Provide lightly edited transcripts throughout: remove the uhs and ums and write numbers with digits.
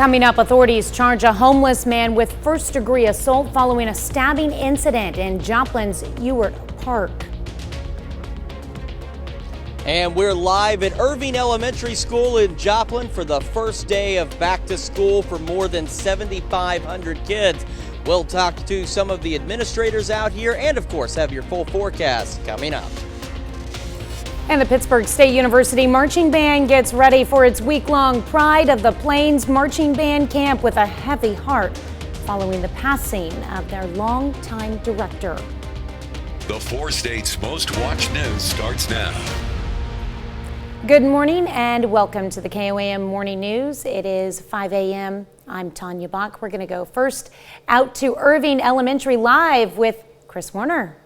Coming up, authorities charge a homeless man with first-degree assault following a stabbing incident in Joplin's Ewart Park. And we're live at Irving Elementary School in Joplin for the first day of back to school for more than 7,500 kids. We'll talk to some of the administrators out here and, of course, have your full forecast coming up. And the Pittsburgh State University Marching Band gets ready for its week-long Pride of the Plains Marching Band Camp with a heavy heart following the passing of their longtime director. The 4 states' most watched news starts now. Good morning and welcome to the KOAM Morning News. It is 5 a.m. I'm Tanya Bach. We're going to go first out to Irving Elementary live with Chris Warner.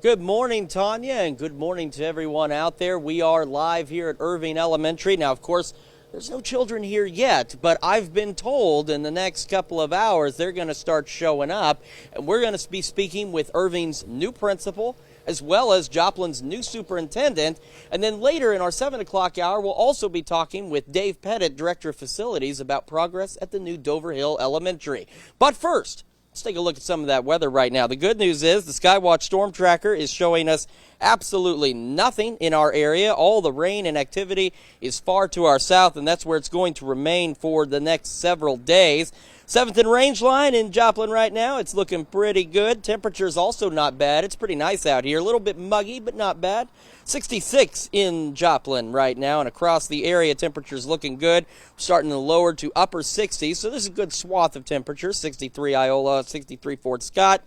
Good morning, Tanya, and good morning to everyone out there. We are live here at Irving Elementary. Now, of course, there's no children here yet, but I've been told in the next couple of hours they're going to start showing up, and we're going to be speaking with Irving's new principal as well as Joplin's new superintendent. And then later in our 7 o'clock hour, we'll also be talking with Dave Pettit, Director of Facilities, about progress at the new Dover Hill Elementary. But first, let's take a look at some of that weather right now. The good news is the Skywatch storm tracker is showing us absolutely nothing in our area. All the rain and activity is far to our south, and that's where it's going to remain for the next several days. 7th and range line in Joplin right now. It's looking pretty good. Temperature's also not bad. It's pretty nice out here. A little bit muggy, but not bad. 66 in Joplin right now, and across the area, temperature's looking good. Starting to lower to upper 60s, so this is a good swath of temperature. 63 Iola, 63 Fort Scott,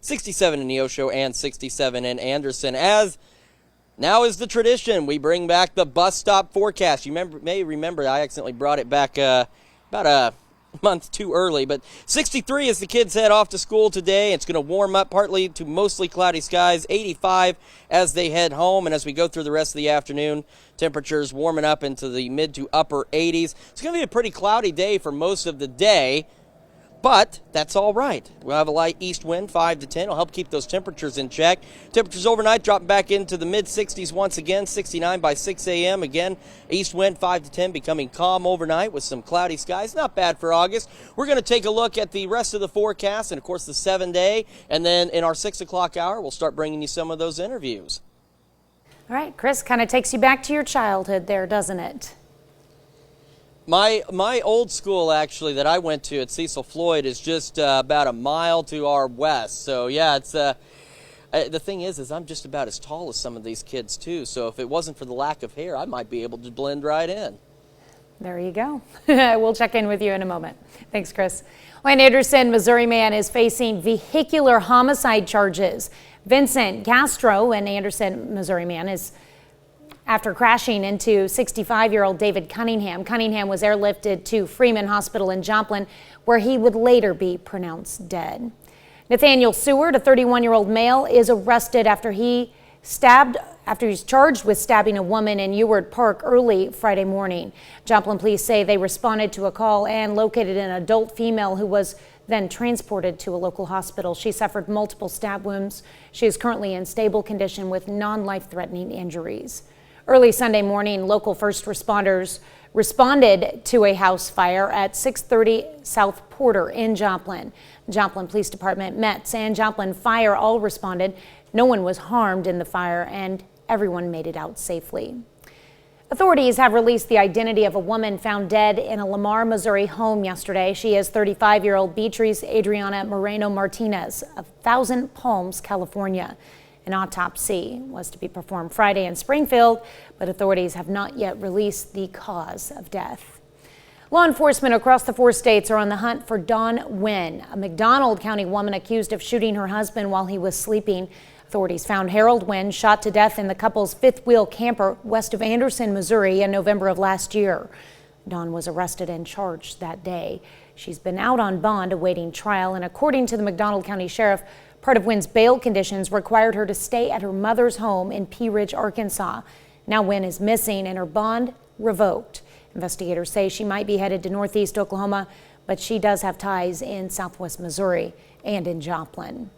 67 in Neosho, and 67 in Anderson. As now is the tradition, we bring back the bus stop forecast. You may remember I accidentally brought it back about a month too early, but 63 as the kids head off to school today. It's going to warm up partly to mostly cloudy skies, 85 as they head home, and as we go through the rest of the afternoon, temperatures warming up into the mid to upper 80s. It's going to be a pretty cloudy day for most of the day, but that's all right. We'll have a light east wind, 5 to 10. It'll help keep those temperatures in check. Temperatures overnight dropping back into the mid-60s once again, 69 by 6 a.m. Again, east wind, 5 to 10, becoming calm overnight with some cloudy skies. Not bad for August. We're going to take a look at the rest of the forecast and, of course, the 7-day. And then in our 6 o'clock hour, we'll start bringing you some of those interviews. All right, Chris, kind of takes you back to your childhood there, doesn't it? My old school, actually, that I went to at Cecil Floyd is just about a mile to our west. So, yeah, it's the thing is I'm just about as tall as some of these kids, too. So if it wasn't for the lack of hair, I might be able to blend right in. There you go. We'll check in with you in a moment. Thanks, Chris. Well, an Anderson, Missouri man is facing vehicular homicide charges. Vincent Castro, an Anderson, Missouri man, is after crashing into 65-year-old David Cunningham. Cunningham was airlifted to Freeman Hospital in Joplin, where he would later be pronounced dead. Nathaniel Seward, a 31-year-old male, is arrested after he's charged with stabbing a woman in Ewart Park early Friday morning. Joplin police say they responded to a call and located an adult female who was then transported to a local hospital. She suffered multiple stab wounds. She is currently in stable condition with non-life-threatening injuries. Early Sunday morning, local first responders responded to a house fire at 630 South Porter in Joplin. Joplin Police Department, Metz, and Joplin Fire all responded. No one was harmed in the fire, and everyone made it out safely. Authorities have released the identity of a woman found dead in a Lamar, Missouri home yesterday. She is 35-year-old Beatrice Adriana Moreno Martinez of Thousand Palms, California. An autopsy was to be performed Friday in Springfield, but authorities have not yet released the cause of death. Law enforcement across the 4 states are on the hunt for Dawn Nguyen, a McDonald County woman accused of shooting her husband while he was sleeping. Authorities found Harold Nguyen shot to death in the couple's fifth-wheel camper west of Anderson, Missouri in November of last year. Dawn was arrested and charged that day. She's been out on bond awaiting trial, and according to the McDonald County Sheriff, part of Nguyen's bail conditions required her to stay at her mother's home in Pea Ridge, Arkansas. Now Nguyen is missing and her bond revoked. Investigators say she might be headed to northeast Oklahoma, but she does have ties in southwest Missouri and in Joplin.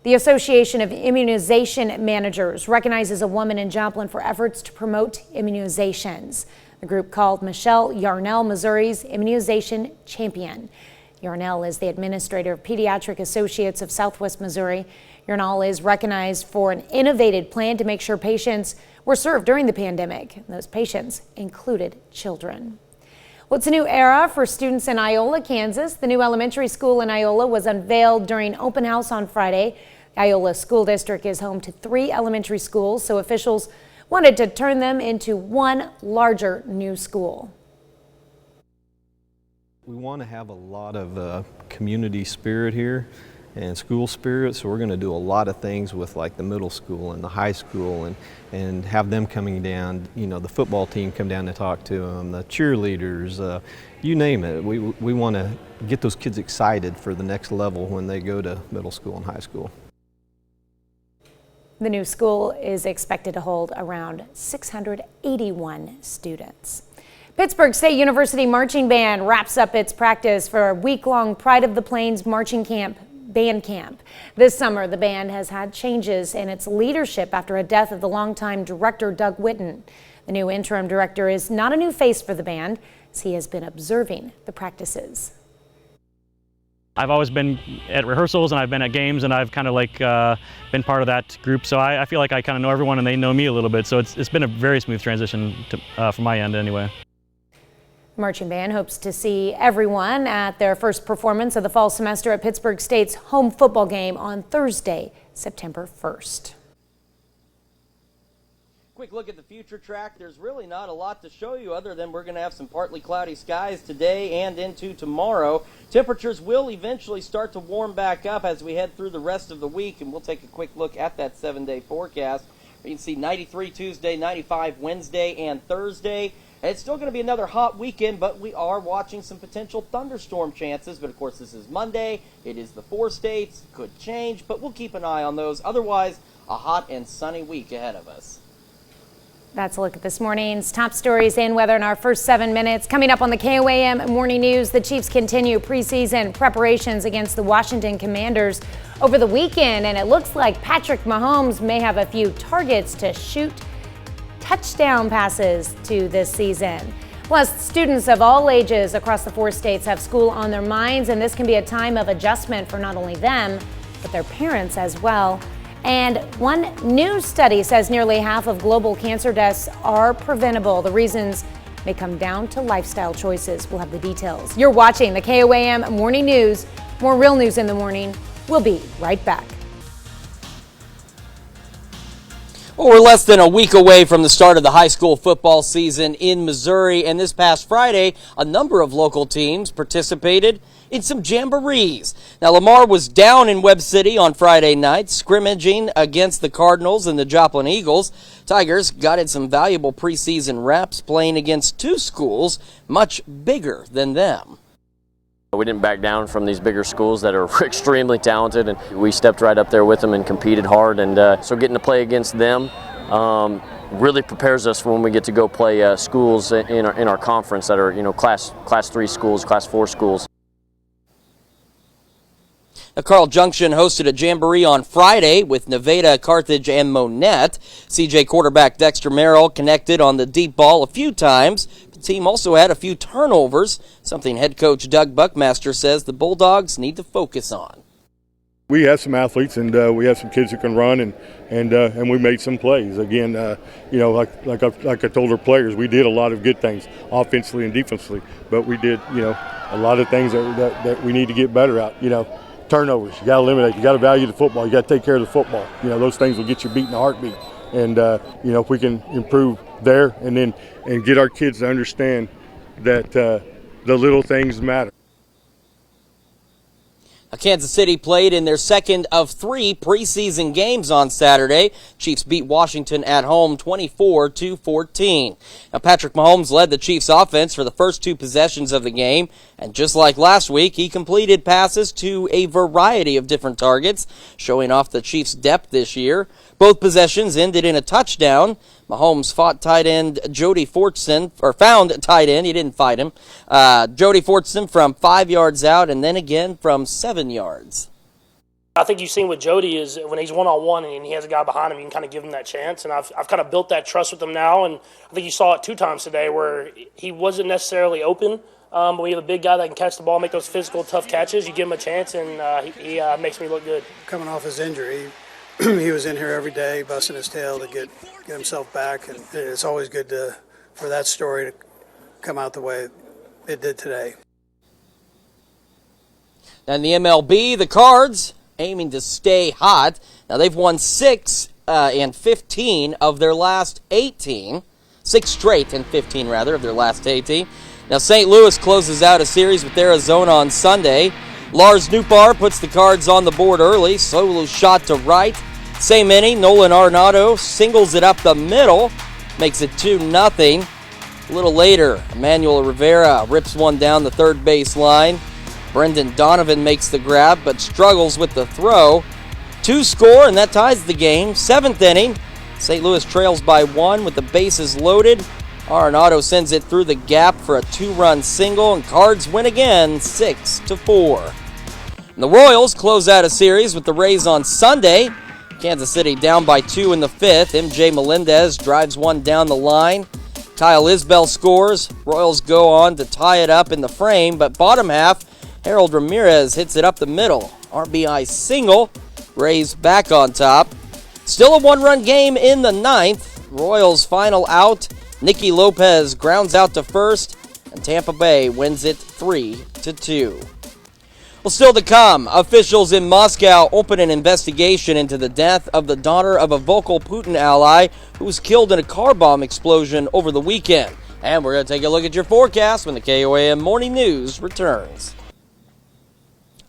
The Association of Immunization Managers recognizes a woman in Joplin for efforts to promote immunizations. The group called Michelle Yarnell Missouri's Immunization Champion. Yarnell is the administrator of Pediatric Associates of Southwest Missouri. Yarnell is recognized for an innovative plan to make sure patients were served during the pandemic. Those patients included children. Well, it's a new era for students in Iola, Kansas. The new elementary school in Iola was unveiled during open house on Friday. The Iola School District is home to 3 elementary schools, so officials wanted to turn them into one larger new school. We want to have a lot of community spirit here and school spirit, so we're going to do a lot of things with like the middle school and the high school and have them coming down, you know, the football team come down to talk to them, the cheerleaders, you name it. We want to get those kids excited for the next level when they go to middle school and high school. The new school is expected to hold around 681 students. Pittsburgh State University Marching Band wraps up its practice for a week-long Pride of the Plains Marching Camp Band Camp. This summer, the band has had changes in its leadership after a death of the longtime director, Doug Whitten. The new interim director is not a new face for the band, as he has been observing the practices. I've always been at rehearsals and I've been at games and I've kind of like been part of that group, so I feel like I kind of know everyone and they know me a little bit, so it's been a very smooth transition from my end anyway. Marching Band hopes to see everyone at their first performance of the fall semester at Pittsburgh State's home football game on Thursday, September 1st. Quick look at the future track. There's really not a lot to show you other than we're going to have some partly cloudy skies today and into tomorrow. Temperatures will eventually start to warm back up as we head through the rest of the week, and we'll take a quick look at that 7-day forecast. You can see 93 Tuesday, 95 Wednesday and Thursday. It's still going to be another hot weekend, but we are watching some potential thunderstorm chances. But, of course, this is Monday. It is the 4 states. Could change, but we'll keep an eye on those. Otherwise, a hot and sunny week ahead of us. That's a look at this morning's top stories and weather in our first 7 minutes. Coming up on the KOAM Morning News, the Chiefs continue preseason preparations against the Washington Commanders over the weekend, and it looks like Patrick Mahomes may have a few targets to shoot touchdown passes to this season. Plus, students of all ages across the 4 states have school on their minds, and this can be a time of adjustment for not only them, but their parents as well. And one new study says nearly half of global cancer deaths are preventable. The reasons may come down to lifestyle choices. We'll have the details. You're watching the KOAM Morning News. More real news in the morning. We'll be right back. Well, we're less than a week away from the start of the high school football season in Missouri, and this past Friday, a number of local teams participated in some jamborees. Now, Lamar was down in Webb City on Friday night, scrimmaging against the Cardinals and the Joplin Eagles. Tigers got in some valuable preseason reps playing against 2 schools much bigger than them. We didn't back down from these bigger schools that are extremely talented, and we stepped right up there with them and competed hard. And so getting to play against them really prepares us for when we get to go play schools in our conference that are, you know, class 3 schools, class 4 schools. Now, Carl Junction hosted a jamboree on Friday with Nevada, Carthage, and Monette. CJ quarterback Dexter Merrill connected on the deep ball a few times. The team also had a few turnovers, something head coach Doug Buckmaster says the Bulldogs need to focus on. We have some athletes, and we have some kids who can run, and we made some plays. Again, you know, like I told our players, we did a lot of good things offensively and defensively, but we did, you know, a lot of things that we need to get better at. You know, turnovers, you got to eliminate. You got to value the football. You got to take care of the football. You know, those things will get you beat in a heartbeat. And you know, if we can improve there, and get our kids to understand that the little things matter. Kansas City played in their second of 3 preseason games on Saturday. Chiefs beat Washington at home 24-14. Now, Patrick Mahomes led the Chiefs offense for the first 2 possessions of the game, and just like last week, he completed passes to a variety of different targets, showing off the Chiefs' depth this year. Both possessions ended in a touchdown. Mahomes fought tight end Jody Fortson, or found tight end, he didn't fight him, Jody Fortson from 5 yards out, and then again from 7 yards. I think you've seen with Jody is when he's one-on-one and he has a guy behind him, you can kind of give him that chance. And I've kind of built that trust with him now. And I think you saw it 2 times today where he wasn't necessarily open. But we have a big guy that can catch the ball, make those physical, tough catches. You give him a chance, and he makes me look good. Coming off his injury, he was in here every day, busting his tail to get himself back. And it's always good for that story to come out the way it did today. And the MLB, the Cards, aiming to stay hot. Now, they've won 6 and 15 of their last 18. 6 straight and 15, rather, of their last 18. Now, St. Louis closes out a series with Arizona on Sunday. Lars Nootbaar puts the Cards on the board early. Solo shot to right. Same inning, Nolan Arenado singles it up the middle. Makes it 2-0. A little later, Emmanuel Rivera rips one down the third base line. Brendan Donovan makes the grab, but struggles with the throw. 2 score, and that ties the game. 7th inning, St. Louis trails by 1 with the bases loaded. Arenado sends it through the gap for a 2-run single, and Cards win again, 6-4. And the Royals close out a series with the Rays on Sunday. Kansas City down by 2 in the 5th. MJ Melendez drives one down the line. Kyle Isbell scores. Royals go on to tie it up in the frame, but bottom half, Harold Ramirez hits it up the middle. RBI single. Rays back on top. Still a 1-run game in the 9th. Royals final out. Nicky Lopez grounds out to first, and Tampa Bay wins it 3-2. Well, still to come, officials in Moscow open an investigation into the death of the daughter of a vocal Putin ally who was killed in a car bomb explosion over the weekend. And we're going to take a look at your forecast when the KOAM Morning News returns.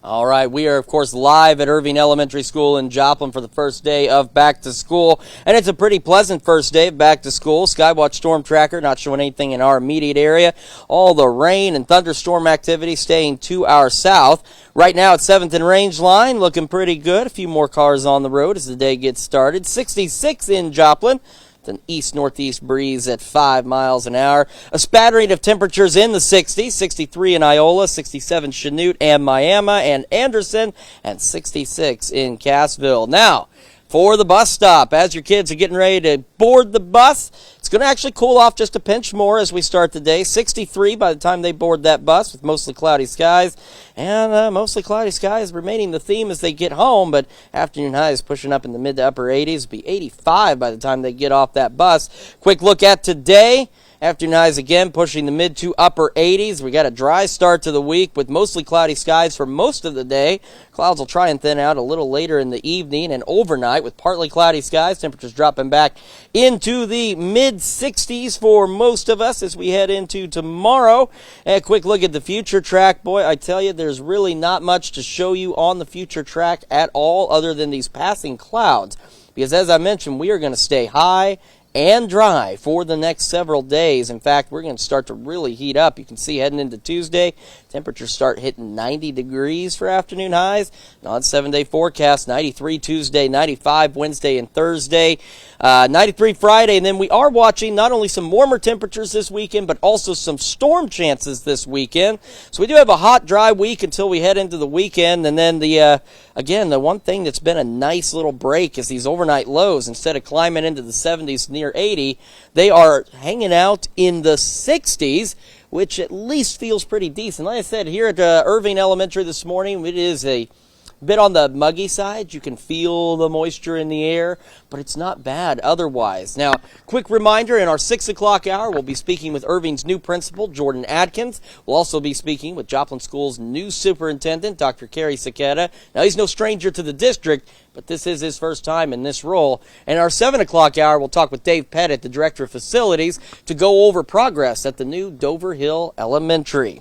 All right, we are, of course, live at Irving Elementary School in Joplin for the first day of back to school. And it's a pretty pleasant first day of back to school. Skywatch Storm Tracker not showing anything in our immediate area. All the rain and thunderstorm activity staying to our south. Right now at 7th and Range Line, looking pretty good. A few more cars on the road as the day gets started. 66 in Joplin. An east-northeast breeze at 5 miles an hour. A spattering of temperatures in the 60s, 63 in Iola, 67 Chanute and Miami and Anderson, and 66 in Cassville. Now, for the bus stop, as your kids are getting ready to board the bus, it's going to actually cool off just a pinch more as we start the day. 63 by the time they board that bus with mostly cloudy skies. And mostly cloudy skies remaining the theme as they get home, but afternoon highs pushing up in the mid to upper 80s. It'll be 85 by the time they get off that bus. Quick look at today. Afternoon highs again pushing the mid to upper 80s. We got a dry start to the week with mostly cloudy skies for most of the day. Clouds will try and thin out a little later in the evening and overnight with partly cloudy skies. Temperatures dropping back into the mid 60s for most of us as we head into tomorrow. And a quick look at the future track. Boy, I tell you, there's really not much to show you on the future track at all other than these passing clouds. Because as I mentioned, we are going to stay high and dry for the next several days. In fact, we're going to start to really heat up. You can see heading into Tuesday, temperatures start hitting 90 degrees for afternoon highs. On 7-day forecast, 93 Tuesday, 95 Wednesday and Thursday, 93 Friday. And then we are watching not only some warmer temperatures this weekend, but also some storm chances this weekend. So we do have a hot, dry week until we head into the weekend. And then again, the one thing that's been a nice little break is these overnight lows. Instead of climbing into the 70s near 80, they are hanging out in the 60s, which at least feels pretty decent. Like I said, here at Irving Elementary this morning, it is a bit on the muggy side. You can feel the moisture in the air, but it's not bad otherwise. Now, quick reminder, in our 6 o'clock hour, we'll be speaking with Irving's new principal, Jordan Adkins. We'll also be speaking with Joplin School's new superintendent, Dr. Kerry Saketa. Now, he's no stranger to the district, but this is his first time in this role. And our 7 o'clock hour, we'll talk with Dave Pettit, the director of facilities, to go over progress at the new Dover Hill Elementary.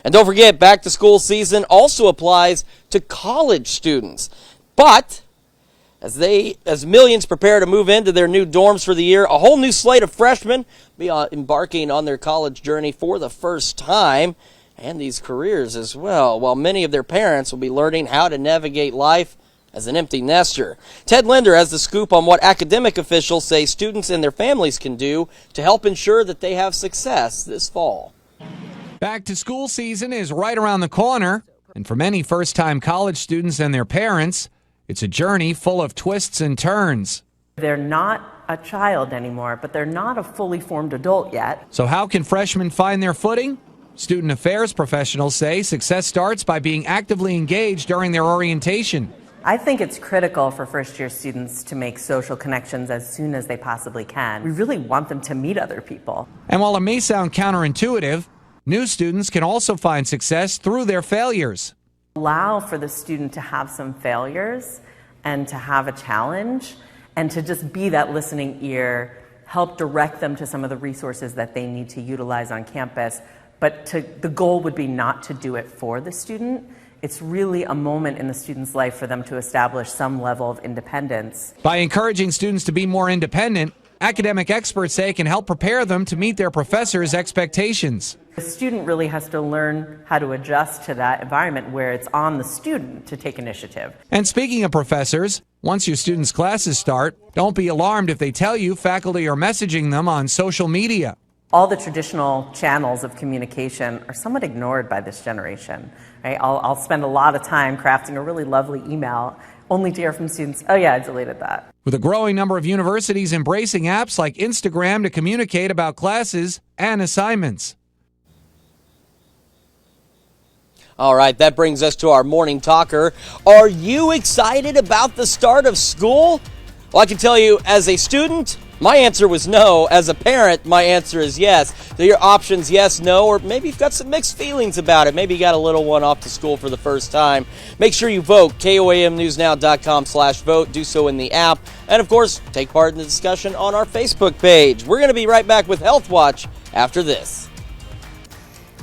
And don't forget, back to school season also applies to college students. But as millions prepare to move into their new dorms for the year, a whole new slate of freshmen be embarking on their college journey for the first time, and these careers as well, while many of their parents will be learning how to navigate life as an empty nester. Ted Linder has the scoop on what academic officials say students and their families can do to help ensure that they have success this fall. Back to school season is right around the corner, and for many first-time college students and their parents, It's a journey full of twists and turns. They're not a child anymore, but they're not a fully formed adult yet. So how can freshmen find their footing? Student affairs professionals say success starts by being actively engaged during their orientation. I think it's critical for first-year students to make social connections as soon as they possibly can. We really want them to meet other people. And while it may sound counterintuitive, new students can also find success through their failures. Allow for the student to have some failures and to have a challenge and to just be that listening ear, help direct them to some of the resources that they need to utilize on campus. But the goal would be not to do it for the student. It's really a moment in the student's life for them to establish some level of independence. By encouraging students to be more independent, academic experts say it can help prepare them to meet their professors' expectations. The student really has to learn how to adjust to that environment where it's on the student to take initiative. And speaking of professors, once your students' classes start, don't be alarmed if they tell you faculty are messaging them on social media. All the traditional channels of communication are somewhat ignored by this generation. Right? I'll spend a lot of time crafting a really lovely email only to hear from students, oh yeah, I deleted that. With a growing number of universities embracing apps like Instagram to communicate about classes and assignments. All right, that brings us to our morning talker. Are you excited about the start of school? Well, I can tell you, as a student, my answer was no. As a parent, my answer is yes. So your options, yes, no, or maybe you've got some mixed feelings about it. Maybe you got a little one off to school for the first time. Make sure you vote, KOAMnewsnow.com/vote. Do so in the app. And, of course, take part in the discussion on our Facebook page. We're going to be right back with Healthwatch after this.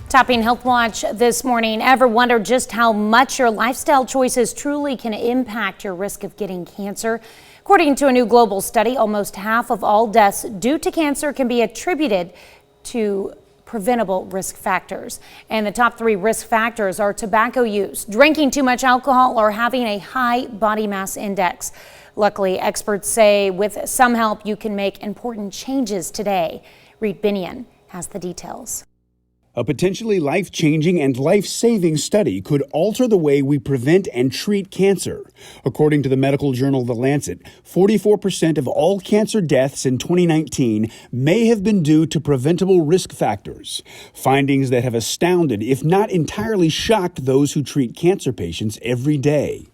Topping Healthwatch this morning, ever wonder just how much your lifestyle choices truly can impact your risk of getting cancer? According to a new global study, almost half of all deaths due to cancer can be attributed to preventable risk factors. And the top 3 risk factors are tobacco use, drinking too much alcohol, or having a high body mass index. Luckily, experts say with some help, you can make important changes today. Reed Binion has the details. A potentially life-changing and life-saving study could alter the way we prevent and treat cancer. According to the medical journal The Lancet, 44% of all cancer deaths in 2019 may have been due to preventable risk factors. Findings that have astounded, if not entirely shocked, those who treat cancer patients every day.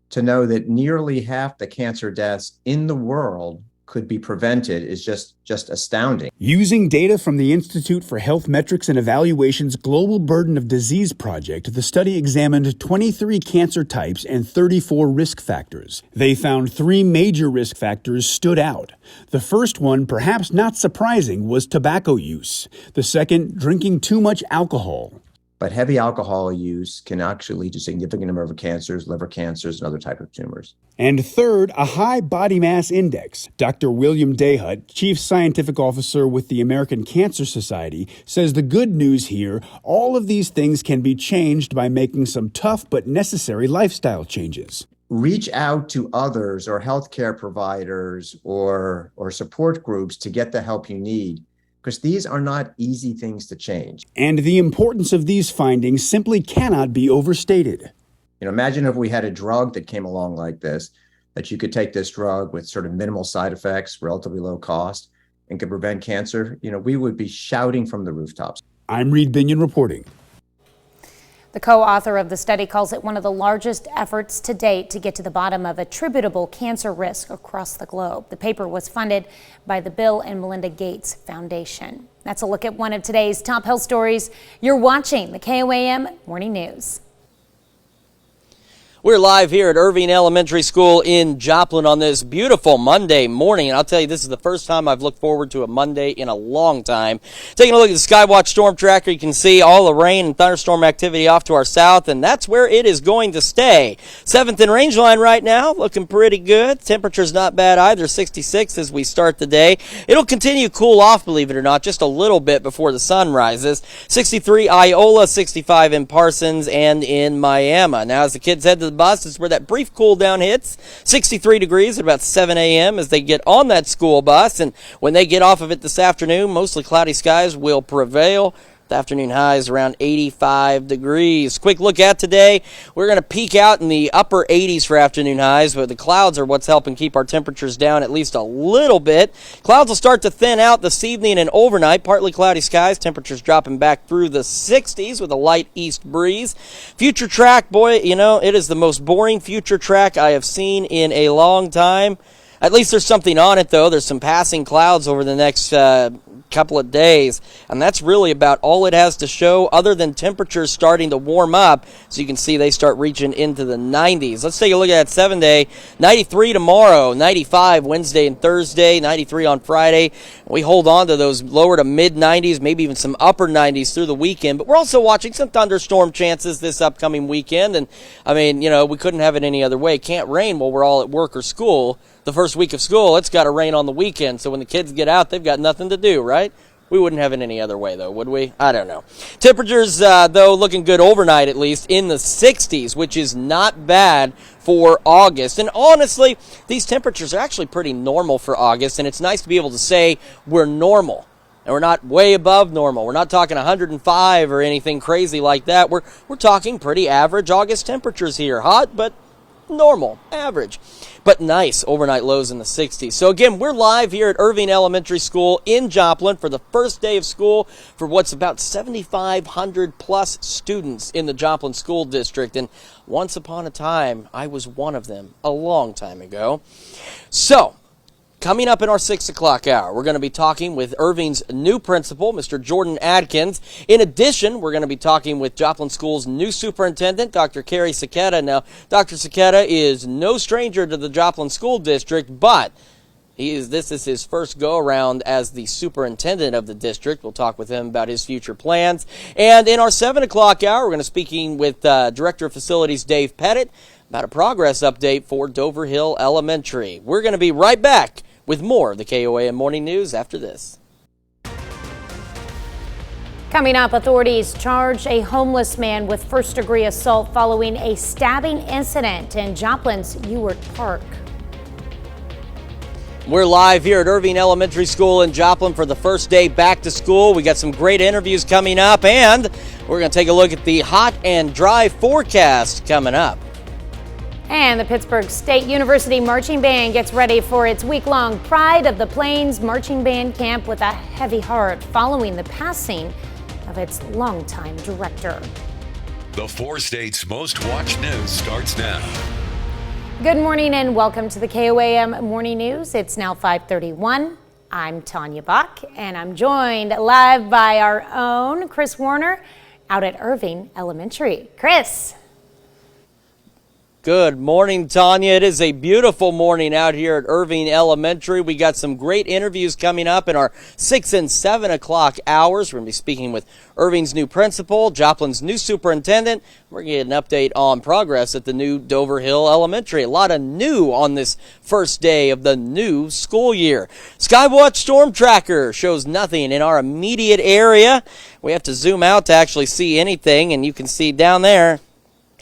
To know that nearly half the cancer deaths in the world could be prevented is just astounding. Using data from the Institute for Health Metrics and Evaluation's Global Burden of Disease project, the study examined 23 cancer types and 34 risk factors. They found 3 major risk factors stood out. The first one, perhaps not surprising, was tobacco use. The second, drinking too much alcohol. But heavy alcohol use can actually lead to significant number of cancers, liver cancers, and other type of tumors. And third, a high body mass index. Dr. William Dayhut, Chief Scientific Officer with the American Cancer Society, says the good news here, all of these things can be changed by making some tough but necessary lifestyle changes. Reach out to others or healthcare providers or support groups to get the help you need, because these are not easy things to change. And the importance of these findings simply cannot be overstated. Imagine if we had a drug that came along like this, that you could take this drug with sort of minimal side effects, relatively low cost, and could prevent cancer. We would be shouting from the rooftops. I'm Reed Binion reporting. The co-author of the study calls it one of the largest efforts to date to get to the bottom of attributable cancer risk across the globe. The paper was funded by the Bill and Melinda Gates Foundation. That's a look at one of today's top health stories. You're watching the KOAM Morning News. We're live here at Irving Elementary School in Joplin on this beautiful Monday morning. And I'll tell you, this is the first time I've looked forward to a Monday in a long time. Taking a look at the Skywatch storm tracker, you can see all the rain and thunderstorm activity off to our south, and that's where it is going to stay. 7th and range line right now, looking pretty good. Temperature's not bad either, 66 as we start the day. It'll continue to cool off, believe it or not, just a little bit before the sun rises. 63 Iola, 65 in Parsons and in Miami. Now as the kids head to the bus is where that brief cool down hits. 63 degrees at about 7 a.m. as they get on that school bus, and when they get off of it this afternoon, mostly cloudy skies will prevail. The afternoon highs around 85 degrees. Quick look at today. We're going to peak out in the upper 80s for afternoon highs, but the clouds are what's helping keep our temperatures down at least a little bit. Clouds will start to thin out this evening and overnight. Partly cloudy skies. Temperatures dropping back through the 60s with a light east breeze. Future track, boy, you know, it is the most boring future track I have seen in a long time. At least there's something on it, though. There's some passing clouds over the next couple of days, and that's really about all it has to show, other than temperatures starting to warm up. So you can see they start reaching into the 90s. Let's take a look at that 7-day. 93 tomorrow, 95 Wednesday and Thursday, 93 on Friday. We hold on to those lower to mid-90s, maybe even some upper 90s through the weekend, but we're also watching some thunderstorm chances this upcoming weekend, and I mean, you know, we couldn't have it any other way. It can't rain while we're all at work or school. The first week of school, it's got to rain on the weekend, so when the kids get out, they've got nothing to do, right? We wouldn't have it any other way, though, would we? I don't know. Temperatures, though, looking good overnight, at least, in the 60s, which is not bad for August. And honestly, these temperatures are actually pretty normal for August, and it's nice to be able to say we're normal. And we're not way above normal. We're not talking 105 or anything crazy like that. We're talking pretty average August temperatures here. Hot, but normal, average, but nice overnight lows in the 60s. So again, we're live here at Irving Elementary School in Joplin for the first day of school for what's about 7,500 plus students in the Joplin School District. And once upon a time, I was one of them a long time ago. So coming up in our 6 o'clock hour, we're going to be talking with Irving's new principal, Mr. Jordan Adkins. In addition, we're going to be talking with Joplin School's new superintendent, Dr. Carrie Saketa. Now, Dr. Saketa is no stranger to the Joplin School District, but this is his first go-around as the superintendent of the district. We'll talk with him about his future plans. And in our 7 o'clock hour, we're going to be speaking with Director of Facilities Dave Pettit about a progress update for Dover Hill Elementary. We're going to be right back with more of the KOAM Morning News after this. Coming up, authorities charge a homeless man with first-degree assault following a stabbing incident in Joplin's Ewart Park. We're live here at Irving Elementary School in Joplin for the first day back to school. We got some great interviews coming up, and we're going to take a look at the hot and dry forecast coming up. And the Pittsburgh State University Marching Band gets ready for its week-long Pride of the Plains Marching Band Camp with a heavy heart following the passing of its longtime director. The 4 states' most watched news starts now. Good morning and welcome to the KOAM Morning News. It's now 5:31. I'm Tanya Bach, and I'm joined live by our own Chris Warner out at Irving Elementary. Chris. Good morning, Tanya. It is a beautiful morning out here at Irving Elementary. We got some great interviews coming up in our 6 and 7 o'clock hours. We're going to be speaking with Irving's new principal, Joplin's new superintendent. We're going to get an update on progress at the new Dover Hill Elementary. A lot of new on this first day of the new school year. Skywatch Storm Tracker shows nothing in our immediate area. We have to zoom out to actually see anything, and you can see down there.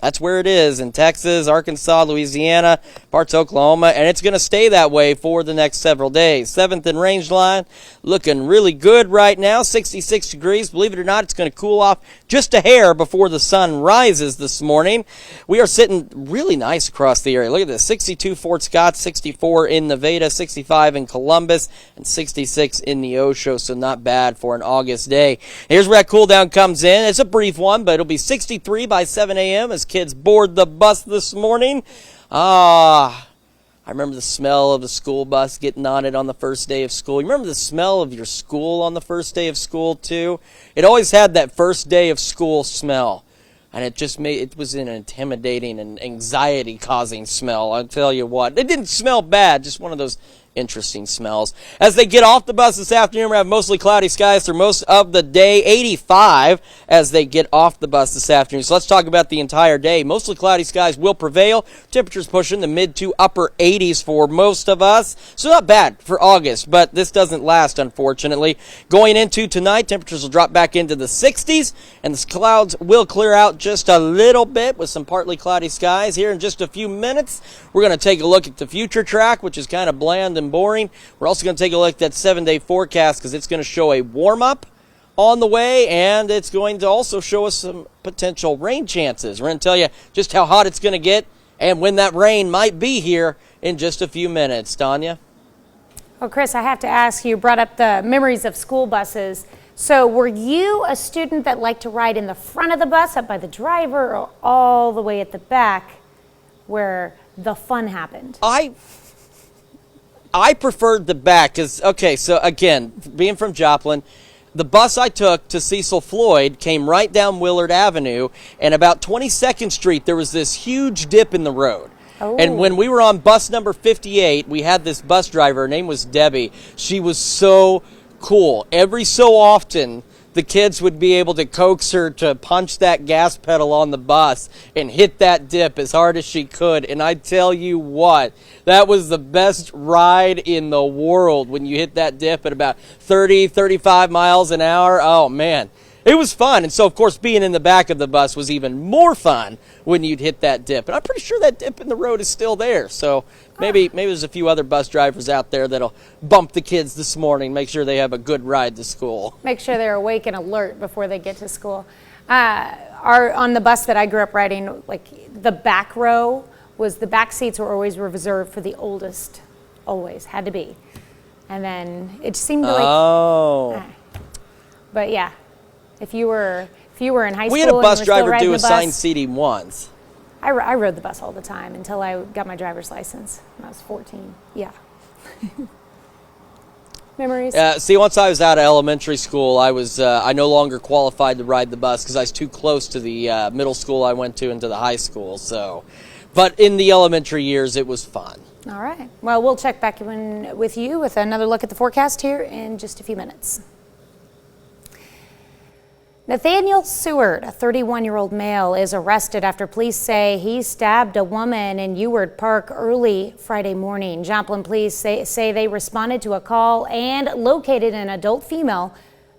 That's where it is in Texas, Arkansas, Louisiana, parts of Oklahoma, and it's going to stay that way for the next several days. 7th and range line looking really good right now, 66 degrees. Believe it or not, it's going to cool off just a hair before the sun rises this morning. We are sitting really nice across the area. Look at this, 62 Fort Scott, 64 in Nevada, 65 in Columbus, and 66 in Neosho, so not bad for an August day. Here's where that cool down comes in. It's a brief one, but it'll be 63 by 7 a.m. as kids board the bus this morning. I remember the smell of the school bus getting on it on the first day of school. You remember the smell of your school on the first day of school too? It always had that first day of school smell. And it was an intimidating and anxiety-causing smell, I'll tell you what. It didn't smell bad, just one of those interesting smells. As they get off the bus this afternoon, we have mostly cloudy skies through most of the day. 85 as they get off the bus this afternoon. So let's talk about the entire day. Mostly cloudy skies will prevail. Temperatures pushing the mid to upper 80s for most of us. So not bad for August, but this doesn't last, unfortunately. Going into tonight, temperatures will drop back into the 60s, and the clouds will clear out just a little bit with some partly cloudy skies. Here in just a few minutes, we're going to take a look at the future track, which is kind of bland and boring. We're also going to take a look at that 7-day forecast because it's going to show a warm-up on the way, and it's going to also show us some potential rain chances. We're going to tell you just how hot it's going to get and when that rain might be here in just a few minutes. Tanya? Well, Chris, I have to ask, you brought up the memories of school buses. So were you a student that liked to ride in the front of the bus up by the driver, or all the way at the back where the fun happened? I preferred the back because, okay, so again, being from Joplin, the bus I took to Cecil Floyd came right down Willard Avenue, and about 22nd Street, there was this huge dip in the road. Oh. And when we were on bus number 58, we had this bus driver. Her name was Debbie. She was so cool. Every so often, the kids would be able to coax her to punch that gas pedal on the bus and hit that dip as hard as she could. And I tell you what, that was the best ride in the world when you hit that dip at about 30, 35 miles an hour. Oh, man. It was fun. And so, of course, being in the back of the bus was even more fun when you'd hit that dip. And I'm pretty sure that dip in the road is still there. So maybe there's a few other bus drivers out there that'll bump the kids this morning, make sure they have a good ride to school. Make sure they're awake and alert before they get to school. On the bus that I grew up riding, like the back row the back seats were always reserved for the oldest, always, had to be. And then it seemed like... Oh. But yeah. If you were in high school, we had a bus driver do a assigned seating once. I rode the bus all the time until I got my driver's license when I was 14. Yeah. Memories? See, once I was out of elementary school, I no longer qualified to ride the bus because I was too close to the middle school I went to and to the high school. So, but in the elementary years, it was fun. All right. Well, we'll check back in with you with another look at the forecast here in just a few minutes. Nathaniel Seward, a 31-year-old male, is arrested after police say he stabbed a woman in Ewart Park early Friday morning. Joplin police say they responded to a call and located an adult female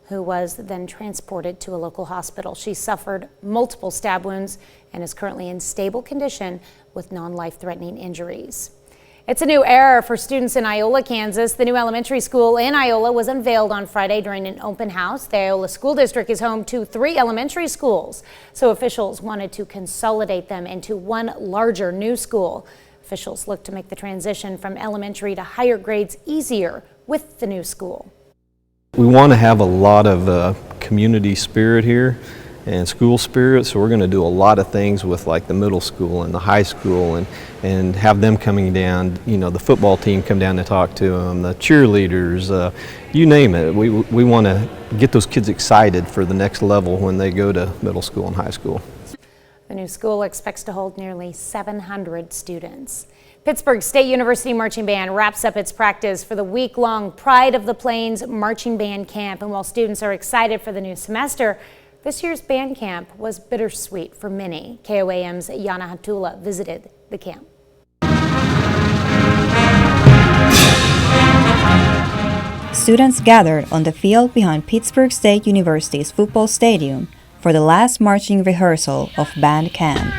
who was then transported to a local hospital. She suffered multiple stab wounds and is currently in stable condition with non-life-threatening injuries. It's a new era for students in Iola, Kansas. The new elementary school in Iola was unveiled on Friday during an open house. The Iola School District is home to 3 elementary schools, so officials wanted to consolidate them into one larger new school. Officials look to make the transition from elementary to higher grades easier with the new school. We want to have a lot of community spirit here and school spirit, so we're going to do a lot of things with like the middle school and the high school and have them coming down, you know, the football team come down to talk to them, the cheerleaders, you name it. We want to get those kids excited for the next level when they go to middle school and high school. The new school expects to hold nearly 700 students. Pittsburgh State University Marching Band wraps up its practice for the week-long Pride of the Plains Marching Band Camp. And while students are excited for the new semester, this year's band camp was bittersweet for many. KOAM's Yana Hatula visited the camp. Students gathered on the field behind Pittsburgh State University's football stadium for the last marching rehearsal of band camp.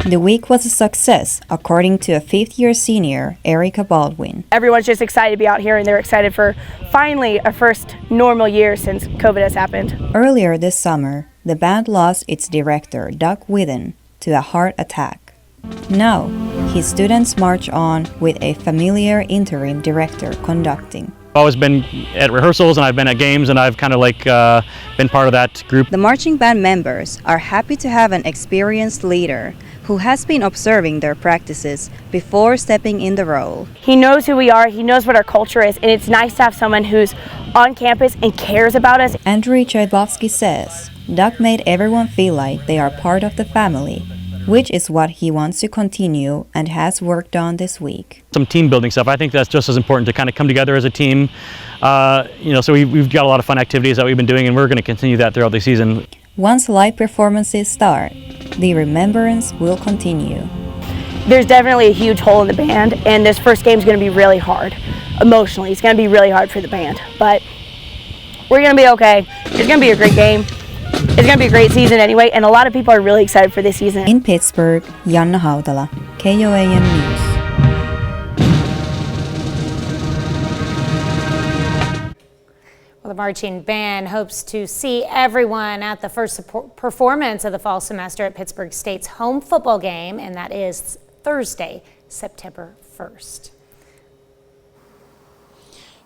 The week was a success, according to a fifth-year senior, Erica Baldwin. Everyone's just excited to be out here, and they're excited for finally a first normal year since COVID has happened. Earlier this summer, the band lost its director, Doug Nguyen, to a heart attack. Now, his students march on with a familiar interim director conducting. I've always been at rehearsals and I've been at games and I've kind of like been part of that group. The marching band members are happy to have an experienced leader who has been observing their practices before stepping in the role. He knows who we are, he knows what our culture is, and it's nice to have someone who's on campus and cares about us. Andrew Chaibovsky says Doug made everyone feel like they are part of the family, which is what he wants to continue and has worked on this week. Some team building stuff. I think that's just as important to kind of come together as a team. So we've got a lot of fun activities that we've been doing, and we're going to continue that throughout the season. Once live performances start, the remembrance will continue. There's definitely a huge hole in the band, and this first game is going to be really hard. Emotionally, it's going to be really hard for the band, but we're going to be okay. It's going to be a great game. It's going to be a great season anyway, and a lot of people are really excited for this season. In Pittsburgh, Yana Hautala, KOAM News. Well, the marching band hopes to see everyone at the first performance of the fall semester at Pittsburgh State's home football game, and that is Thursday, September 1st.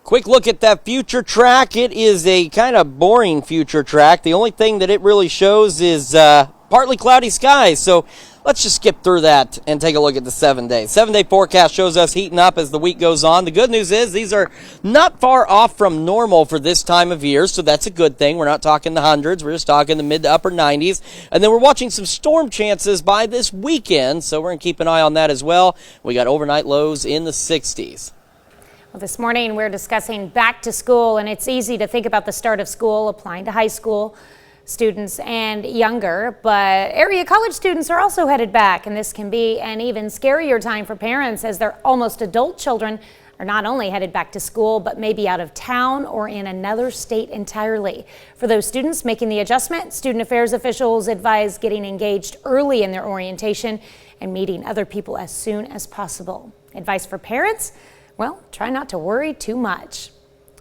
Quick look at that future track. It is a kind of boring future track. The only thing that it really shows is partly cloudy skies. So let's just skip through that and take a look at the 7-day. 7-day forecast shows us heating up as the week goes on. The good news is these are not far off from normal for this time of year, so that's a good thing. We're not talking the hundreds. We're just talking the mid to upper 90s. And then we're watching some storm chances by this weekend, so we're going to keep an eye on that as well. We got overnight lows in the 60s. Well, this morning we're discussing back to school, and it's easy to think about the start of school applying to high school students and younger, but area college students are also headed back, and this can be an even scarier time for parents as their almost adult children are not only headed back to school, but maybe out of town or in another state entirely. For those students making the adjustment, student affairs officials advise getting engaged early in their orientation and meeting other people as soon as possible. Advice for parents? Well, try not to worry too much.